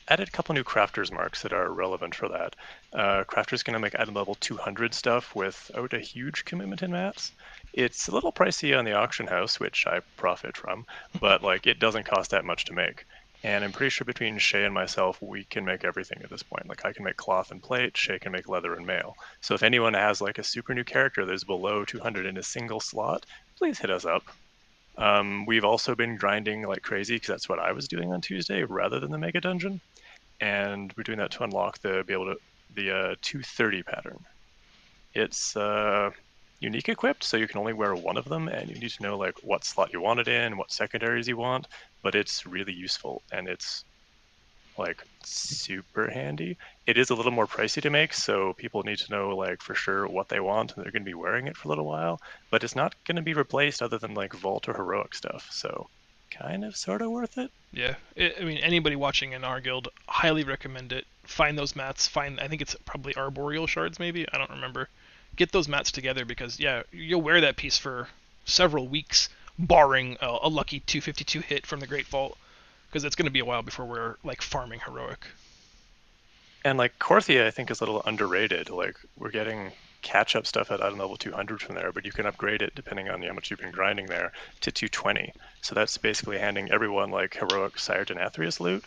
added a couple new crafters marks that are relevant for that. Crafters going to make item level 200 stuff without a huge commitment in mats. It's a little pricey on the auction house, which I profit from, but like it doesn't cost that much to make. And I'm pretty sure between Shay and myself, we can make everything at this point. Like I can make cloth and plate, Shay can make leather and mail. So if anyone has like a super new character that's below 200 in a single slot, please hit us up. We've also been grinding like crazy because that's what I was doing on Tuesday rather than the mega dungeon. And we're doing that to unlock the 230 pattern. It's unique equipped, so you can only wear one of them, and you need to know like what slot you want it in, what secondaries you want. But it's really useful, and it's like super handy. It is a little more pricey to make, so people need to know like for sure what they want, and they're going to be wearing it for a little while. But it's not going to be replaced other than like vault or heroic stuff. So kind of sort of worth it. Yeah, I mean, anybody watching in our guild, highly recommend it. Find those mats. I think it's probably arboreal shards, maybe. I don't remember. Get those mats together because, yeah, you'll wear that piece for several weeks, barring a lucky 252 hit from the Great Vault, because it's going to be a while before we're like farming heroic. And like Korthia, I think is a little underrated. Like we're getting catch-up stuff at item level 200 from there, but you can upgrade it depending on how much you've been grinding there to 220. So that's basically handing everyone like heroic Sire Denathrius loot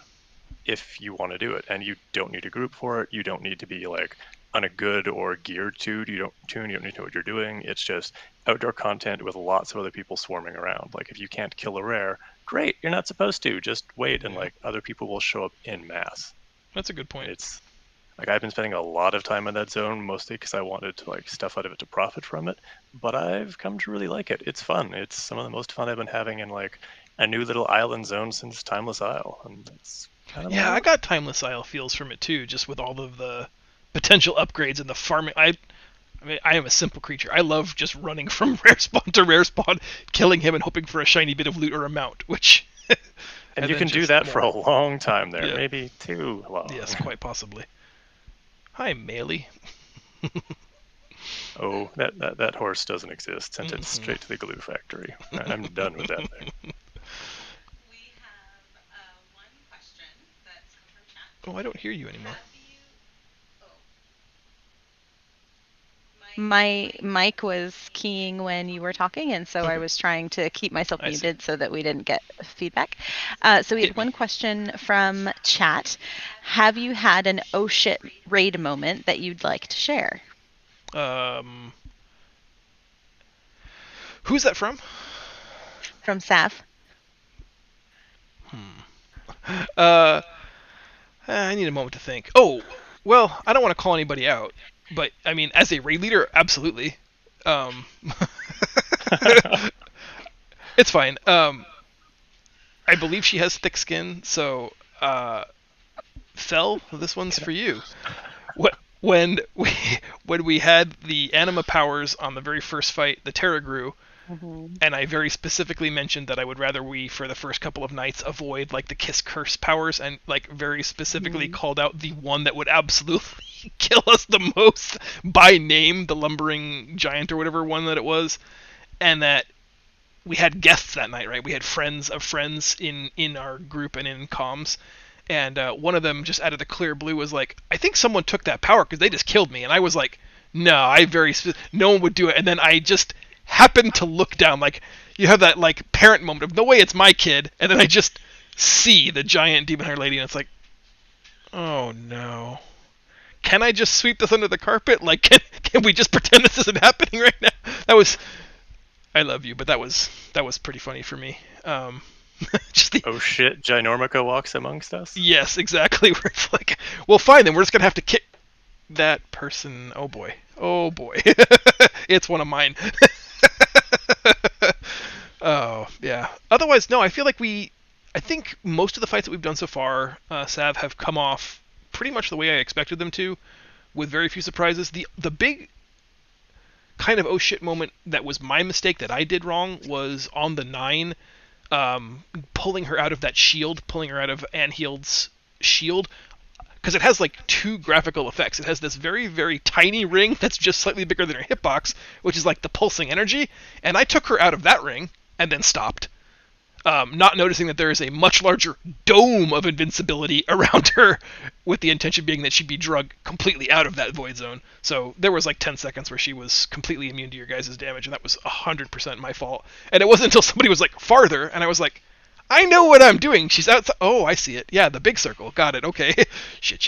if you want to do it, and you don't need a group for it. You don't need to be like on a good or geared to. You don't need to know what you're doing. It's just outdoor content with lots of other people swarming around. Like if you can't kill a rare, great, you're not supposed to. Just wait, and like other people will show up in mass. That's a good point. It's like I've been spending a lot of time in that zone, mostly because I wanted to like stuff out of it to profit from it. But I've come to really like it. It's fun. It's some of the most fun I've been having in like a new little island zone since Timeless Isle, and it's kind of I got Timeless Isle feels from it too, just with all of the potential upgrades and the farming. I mean, I am a simple creature. I love just running from rare spawn to rare spawn, killing him and hoping for a shiny bit of loot or a mount, which. and you can do that for a long time there, maybe too long. Yes, quite possibly. Hi, Melee. Oh, that horse doesn't exist. Sent it straight to the glue factory. I'm done with that thing. We have one question that's come from chat. Oh, I don't hear you anymore. My mic was keying when you were talking, and so I was trying to keep myself muted so that we didn't get feedback. So we had one question from chat. Have you had an oh shit raid moment that you'd like to share? Who's that from? From Sav. I need a moment to think. Oh, well, I don't want to call anybody out. But, I mean, as a raid leader, absolutely. It's fine. I believe she has thick skin, so, Fel, this one's for you. When we had the anima powers on the very first fight, the Terra grew, and I very specifically mentioned that I would rather we, for the first couple of nights, avoid, like, the Kiss Curse powers, and, like, very specifically called out the one that would absolutely kill us the most by name, the lumbering giant or whatever one that it was, and that we had guests that night, right? We had friends of friends in our group and in comms, and one of them just out of the clear blue was like, I think someone took that power because they just killed me, and I was like, no, no one would do it, and then I just happened to look down, like, you have that like parent moment of no way it's my kid, and then I just see the giant demon hair lady, and it's like, oh no. Can I just sweep this under the carpet? Like, can we just pretend this isn't happening right now? That was, I love you, but that was pretty funny for me. Just the, oh shit, Ginormica walks amongst us. yes, exactly. Where it's like, well, fine, then we're just gonna have to kick that person. Oh boy, it's one of mine. Oh yeah. Otherwise, no. I feel like I think most of the fights that we've done so far, Sav, have come off pretty much the way I expected them to, with very few surprises. The big kind of oh shit moment that was my mistake that I did wrong was on the 9, pulling her out of that shield, pulling her out of Anhield's shield, because it has like 2 graphical effects. It has this very, very tiny ring that's just slightly bigger than her hitbox, which is like the pulsing energy, and I took her out of that ring and then stopped. Not noticing that there is a much larger dome of invincibility around her, with the intention being that she'd be drugged completely out of that void zone. So there was like 10 seconds where she was completely immune to your guys' damage, and that was 100% my fault. And it wasn't until somebody was like farther, and I was like, I know what I'm doing. She's outside. Oh, I see it. Yeah, the big circle. Got it. Okay. Shit.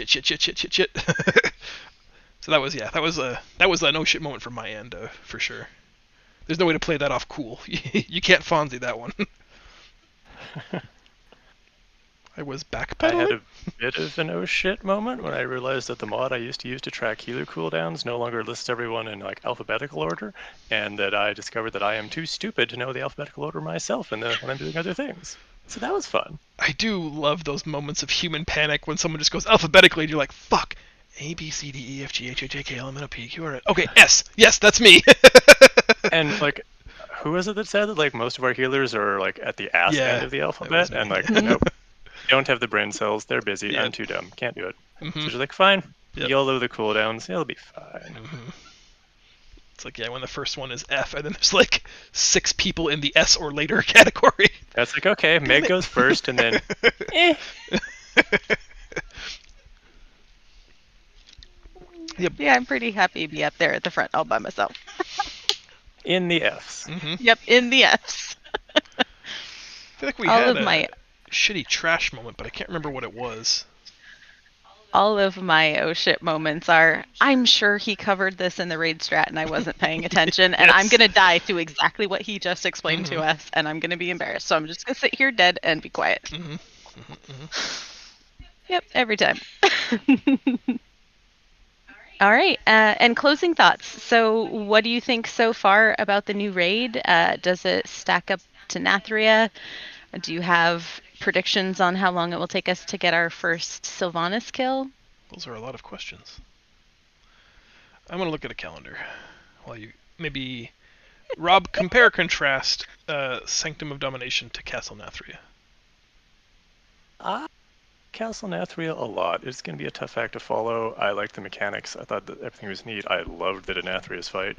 So that was a no shit moment from my end, for sure. There's no way to play that off cool. You can't Fonzie that one. I was backpedaling. I had a bit of an oh shit moment when I realized that the mod I used to use to track healer cooldowns no longer lists everyone in like alphabetical order, and that I discovered that I am too stupid to know the alphabetical order myself when I'm doing other things. So that was fun. I do love those moments of human panic when someone just goes alphabetically and you're like, fuck. A, B, C, D, E, F, G, H, I, J, K, L, M, N, O, P, Q, R, S. Okay, S. Yes, that's me. And like, who was it that said that like most of our healers are like at the ass end of the alphabet? And like, nope, don't have the brain cells. They're busy. Yep. I'm too dumb. Can't do it. Mm-hmm. So she's like, fine. Yep. YOLO the cooldowns. It'll be fine. Mm-hmm. It's like, yeah, when the first one is F, and then there's like 6 people in the S or later category. That's like, okay, Meg goes first, and then, Yep. Yeah, I'm pretty happy to be up there at the front all by myself. In the Fs. Mm-hmm. Yep, in the Fs. I feel like we had a shitty trash moment, but I can't remember what it was. All of my oh shit moments are, I'm sure he covered this in the raid strat and I wasn't paying attention, and I'm going to die to exactly what he just explained to us, and I'm going to be embarrassed. So I'm just going to sit here dead and be quiet. Mm-hmm. Mm-hmm. Mm-hmm. Yep, every time. All right, and closing thoughts. So what do you think so far about the new raid? Does it stack up to Nathria? Do you have predictions on how long it will take us to get our first Sylvanas kill? Those are a lot of questions. I'm going to look at a calendar while you maybe, Rob, compare contrast Sanctum of Domination to Castle Nathria. Castle Nathria a lot. It's going to be a tough act to follow. I liked the mechanics. I thought that everything was neat. I loved the Nathria's fight.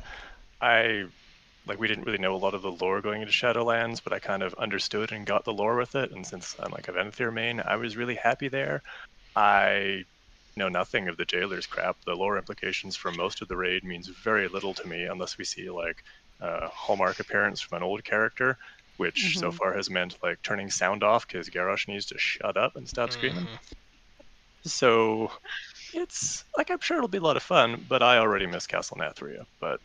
We didn't really know a lot of the lore going into Shadowlands, but I kind of understood and got the lore with it. And since I'm like a Venthyr main, I was really happy there. I know nothing of the Jailer's crap. The lore implications for most of the raid means very little to me unless we see like a hallmark appearance from an old character, which so far has meant like turning sound off because Garrosh needs to shut up and stop screaming. So it's like, I'm sure it'll be a lot of fun, but I already miss Castle Nathria. But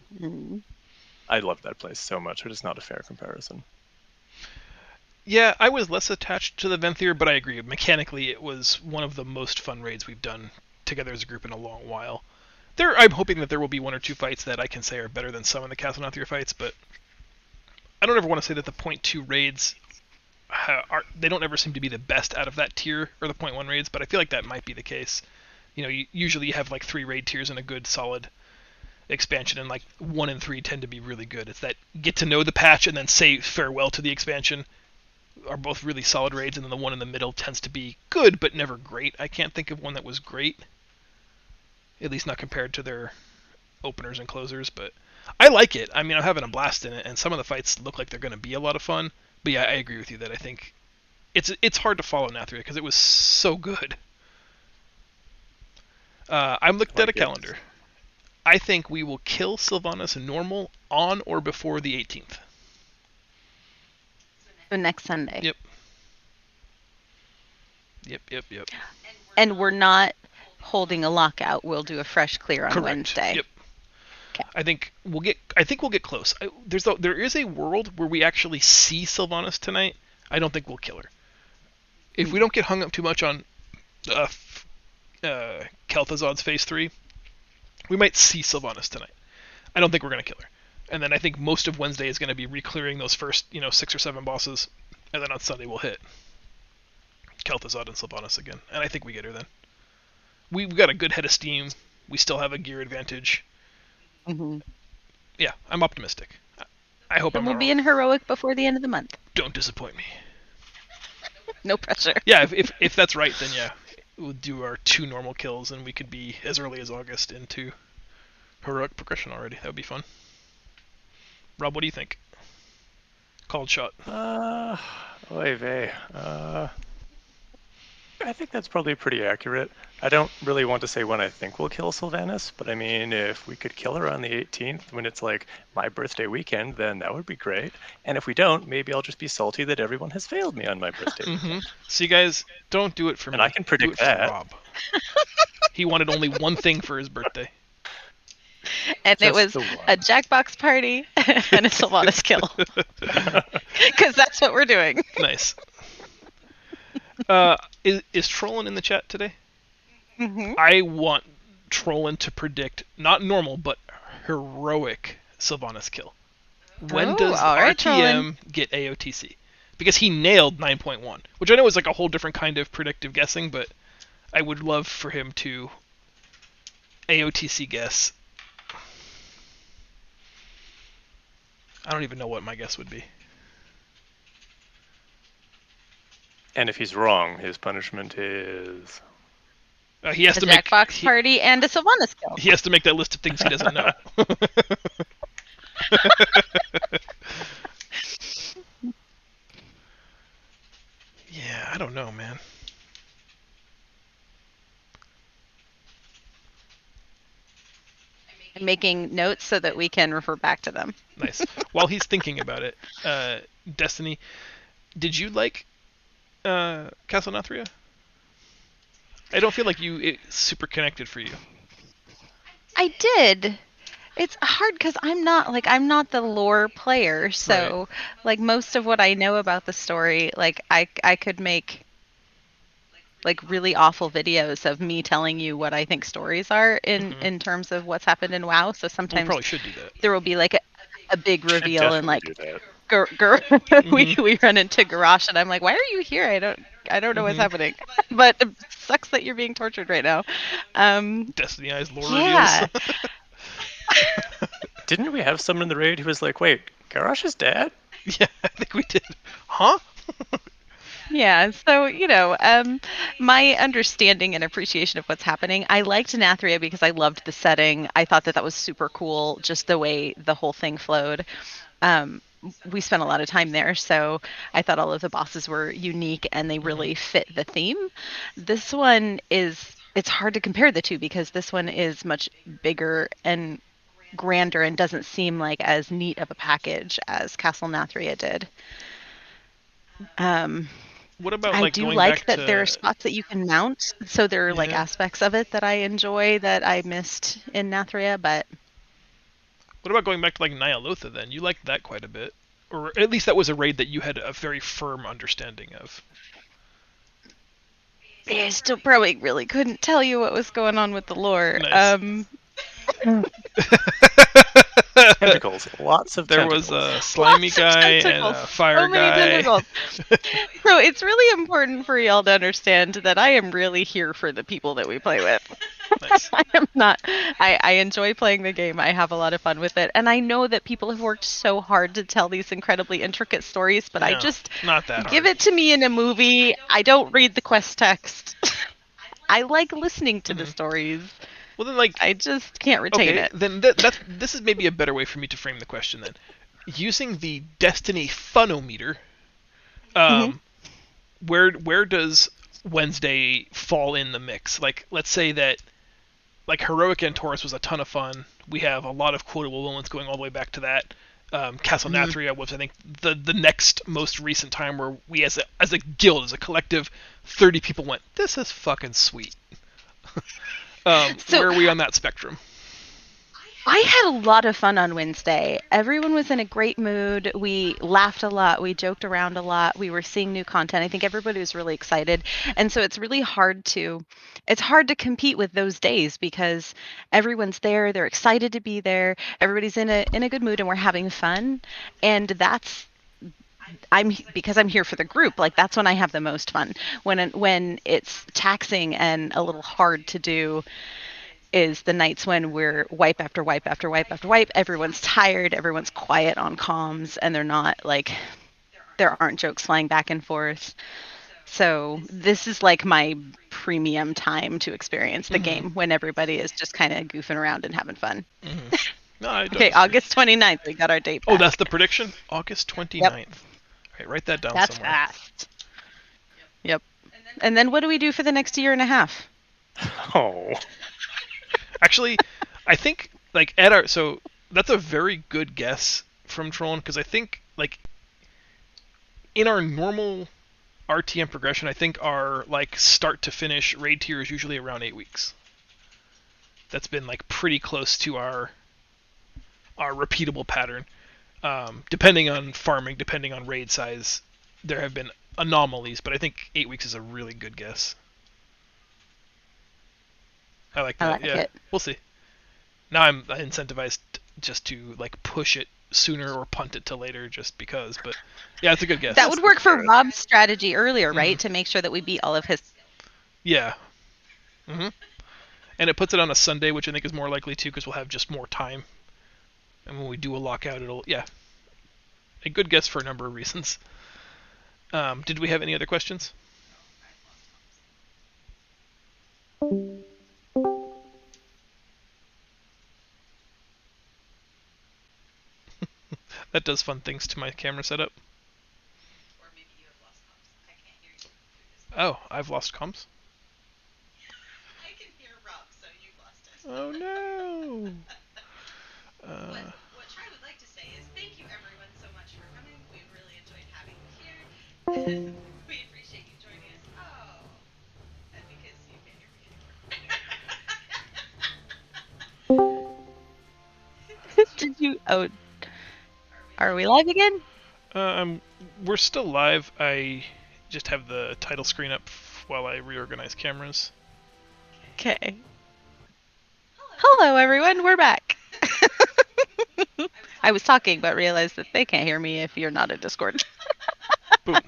I love that place so much. It is not a fair comparison. Yeah, I was less attached to the Venthyr, but I agree. Mechanically, it was one of the most fun raids we've done together as a group in a long while. I'm hoping that there will be 1 or 2 fights that I can say are better than some of the Castle Nathria fights, but I don't ever want to say that the 0.2 raids they don't ever seem to be the best out of that tier, or the 0.1 raids, but I feel like that might be the case. You know, usually you have like 3 raid tiers in a good solid expansion, and like 1 and 3 tend to be really good. It's that get to know the patch and then say farewell to the expansion are both really solid raids, and then the one in the middle tends to be good but never great. I can't think of one that was great. at least not compared to their openers and closers. But I like it. I mean, I'm having a blast in it, and some of the fights look like they're going to be a lot of fun. But yeah, I agree with you that I think it's hard to follow Nathria because it was so good. I'm looked at a calendar. I think we will kill Sylvanas normal on or before the 18th. So next Sunday. Yep. Yep. And we're not holding a lockout. We'll do a fresh clear on Correct. Wednesday. Yep. Okay. I think we'll get close. There is a world where we actually see Sylvanas tonight. I don't think we'll kill her. If we don't get hung up too much on Kel'Thuzad's Phase 3, we might see Sylvanas tonight. I don't think we're going to kill her. And then I think most of Wednesday is going to be re-clearing those first 6 or 7 bosses. And then on Sunday we'll hit Kel'Thuzad and Sylvanas again. And I think we get her then. We've got a good head of steam. We still have a gear advantage. Mm-hmm. Yeah, I'm optimistic. I hope And I'm we'll wrong. be in heroic before the end of the month. Don't disappoint me. No pressure. Yeah, if that's right, then yeah, we'll do our 2 normal kills, and we could be as early as August into heroic progression already. That would be fun. Rob, what do you think? Called shot. Oy vey. I think that's probably pretty accurate. I don't really want to say when I think we'll kill Sylvanas, but I mean, if we could kill her on the 18th when it's like my birthday weekend, then that would be great. And if we don't, maybe I'll just be salty that everyone has failed me on my birthday weekend. So you guys, don't do it for me. And I can predict do it that. for Rob. He wanted only one thing for his birthday. And it Just was the one. a Jackbox party and a Sylvanas kill. Because that's what we're doing. Nice. Is Trollin in the chat today? Mm-hmm. I want Trollin to predict not normal but heroic Sylvanas kill. When Oh, does all right, RTM get AOTC? Because he nailed 9.1, which I know is like a whole different kind of predictive guessing, but I would love for him to AOTC guess. I don't even know what my guess would be. And if he's wrong, his punishment is... He has A to make Jackbox party and a Sylvanas kill. he has to make that list of things he doesn't know. Yeah, I don't know, man. I'm making notes so that we can refer back to them. Nice. While he's thinking about it, Destiny, did you like Castle Nathria? I don't feel like it's super connected for you. I did. It's hard because I'm not the lore player, so like most of what I know about the story, like I could make like really awful videos of me telling you what I think stories are in terms of what's happened in WoW. So We sometimes probably should do that. there will be like a big reveal and like Definitely do that. we run into Garrosh and I'm like, why are you here? I don't know what's happening, but it sucks that you're being tortured right now. Destiny Eyes lore Yeah. reveals. Didn't we have someone in the raid who was like, wait, Garrosh's dad? Yeah, I think we did. Huh? Yeah, so, my understanding and appreciation of what's happening, I liked Nathria because I loved the setting. I thought that was super cool, just the way the whole thing flowed. We spent a lot of time there, so I thought all of the bosses were unique and they really fit the theme. This one it's hard to compare the two because this one is much bigger and grander and doesn't seem like as neat of a package as Castle Nathria did. What about I like do going like back that to... there are spots that you can mount, so there are like Yeah. aspects of it that I enjoy that I missed in Nathria, but What about going back to like Nyalotha then? You liked that quite a bit. Or at least that was a raid that you had a very firm understanding of. I still probably really couldn't tell you what was going on with the lore. Nice. Tentacles. Lots of There tentacles. was a slimy Lots of guy and a tentacles. fire So many guy. tentacles. So it's really important for y'all to understand that I am really here for the people that we play with. Nice. I am not. I enjoy playing the game. I have a lot of fun with it. And I know that people have worked so hard to tell these incredibly intricate stories, but I No, just not that give hard. it to me in a movie. I don't read the quest text. I like listening to the stories. Well, then, like, I just can't retain okay, it. then this is maybe a better way for me to frame the question. Then, using the Destiny funometer, Mhm. where does Wednesday fall in the mix? Like, let's say that like Heroic and Taurus was a ton of fun. We have a lot of quotable moments going all the way back to that. Castle Mhm. Nathria was, I think, the next most recent time where we, as a guild, as a collective, 30 people went, this is fucking sweet. So Where are we on that spectrum? I had a lot of fun on Wednesday. Everyone was in a great mood. We laughed a lot. We joked around a lot. We were seeing new content. I think everybody was really excited. And so it's hard to compete with those days because everyone's there, they're excited to be there. Everybody's in a good mood and we're having fun. And because I'm here for the group, like that's when I have the most fun. When it's taxing and a little hard to do is the nights when we're wipe after wipe after wipe after wipe. Everyone's tired, everyone's quiet on comms, and they're not like, there aren't jokes flying back and forth. So this is like my premium time to experience the game when everybody is just kind of goofing around and having fun. Mm-hmm. No, I don't Okay, disagree. August 29th, we got our date back. Oh, that's the prediction? August 29th. Yep. All right, write that down That's somewhere. fast. Yep. And then what do we do for the next year and a half? Oh. Actually, I think like so that's a very good guess from Trollin, because I think like in our normal RTM progression, I think our like start to finish raid tier is usually around 8 weeks. That's been like pretty close to our repeatable pattern. Depending on farming, depending on raid size, there have been anomalies, but I think 8 weeks is a really good guess. I like that. I like Yeah, it. we'll see. Now I'm incentivized just to like push it sooner or punt it to later, just because. But yeah, it's a good guess. That would work for Good. Rob's strategy earlier, right? To make sure that we beat all of his. Yeah. And it puts it on a Sunday, which I think is more likely too, because we'll have just more time. And when we do a lockout, a good guess for a number of reasons. Did we have any other questions? That does fun things to my camera setup. Oh, I've lost comms? I can hear Rob, so you've lost it. Oh no! What Try would like to say is thank you everyone so much for coming. We really enjoyed having you here. We appreciate you joining us. Oh, and because you can't hear me anymore. Did you? Oh, are we live again? We're still live. I just have the title screen up while I reorganize cameras. Okay. Hello, everyone. We're back. I was talking, but realized that they can't hear me if you're not in Discord. Boom.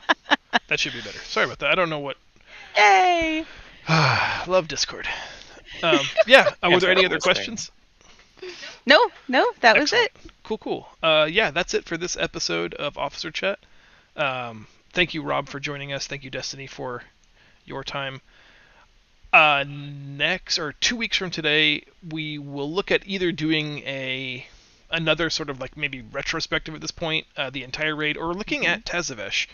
That should be better. Sorry about that. I don't know what. Yay! Love Discord. Yeah. Were there any other questions? No, that was Excellent. it. Cool. Yeah, that's it for this episode of Officer Chat. Thank you, Rob, for joining us. Thank you, Destiny, for your time. Next, or 2 weeks from today, we will look at either doing another sort of like maybe retrospective at this point, the entire raid, or looking at Tazavesh,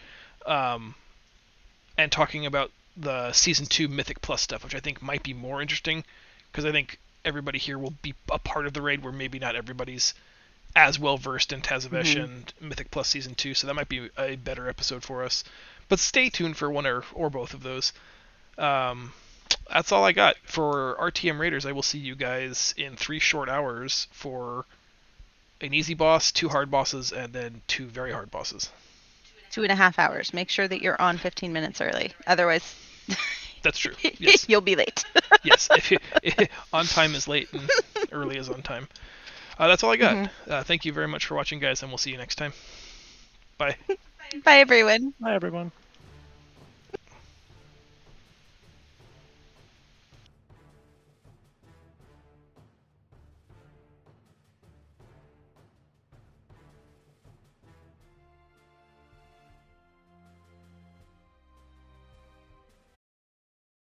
and talking about the Season 2 Mythic Plus stuff, which I think might be more interesting, because I think everybody here will be a part of the raid where maybe not everybody's as well versed in Tazavesh and Mythic Plus Season 2, so that might be a better episode for us. But stay tuned for one or both of those. That's all I got. For RTM Raiders, I will see you guys in 3 short hours for an easy boss, 2 hard bosses, and then 2 very hard bosses. 2.5 hours. Make sure that you're on 15 minutes early. Otherwise, That's true. Yes. you'll be late. Yes. On time is late and early is on time. That's all I got. Thank you very much for watching, guys, and we'll see you next time. Bye. Bye, everyone. Bye, everyone.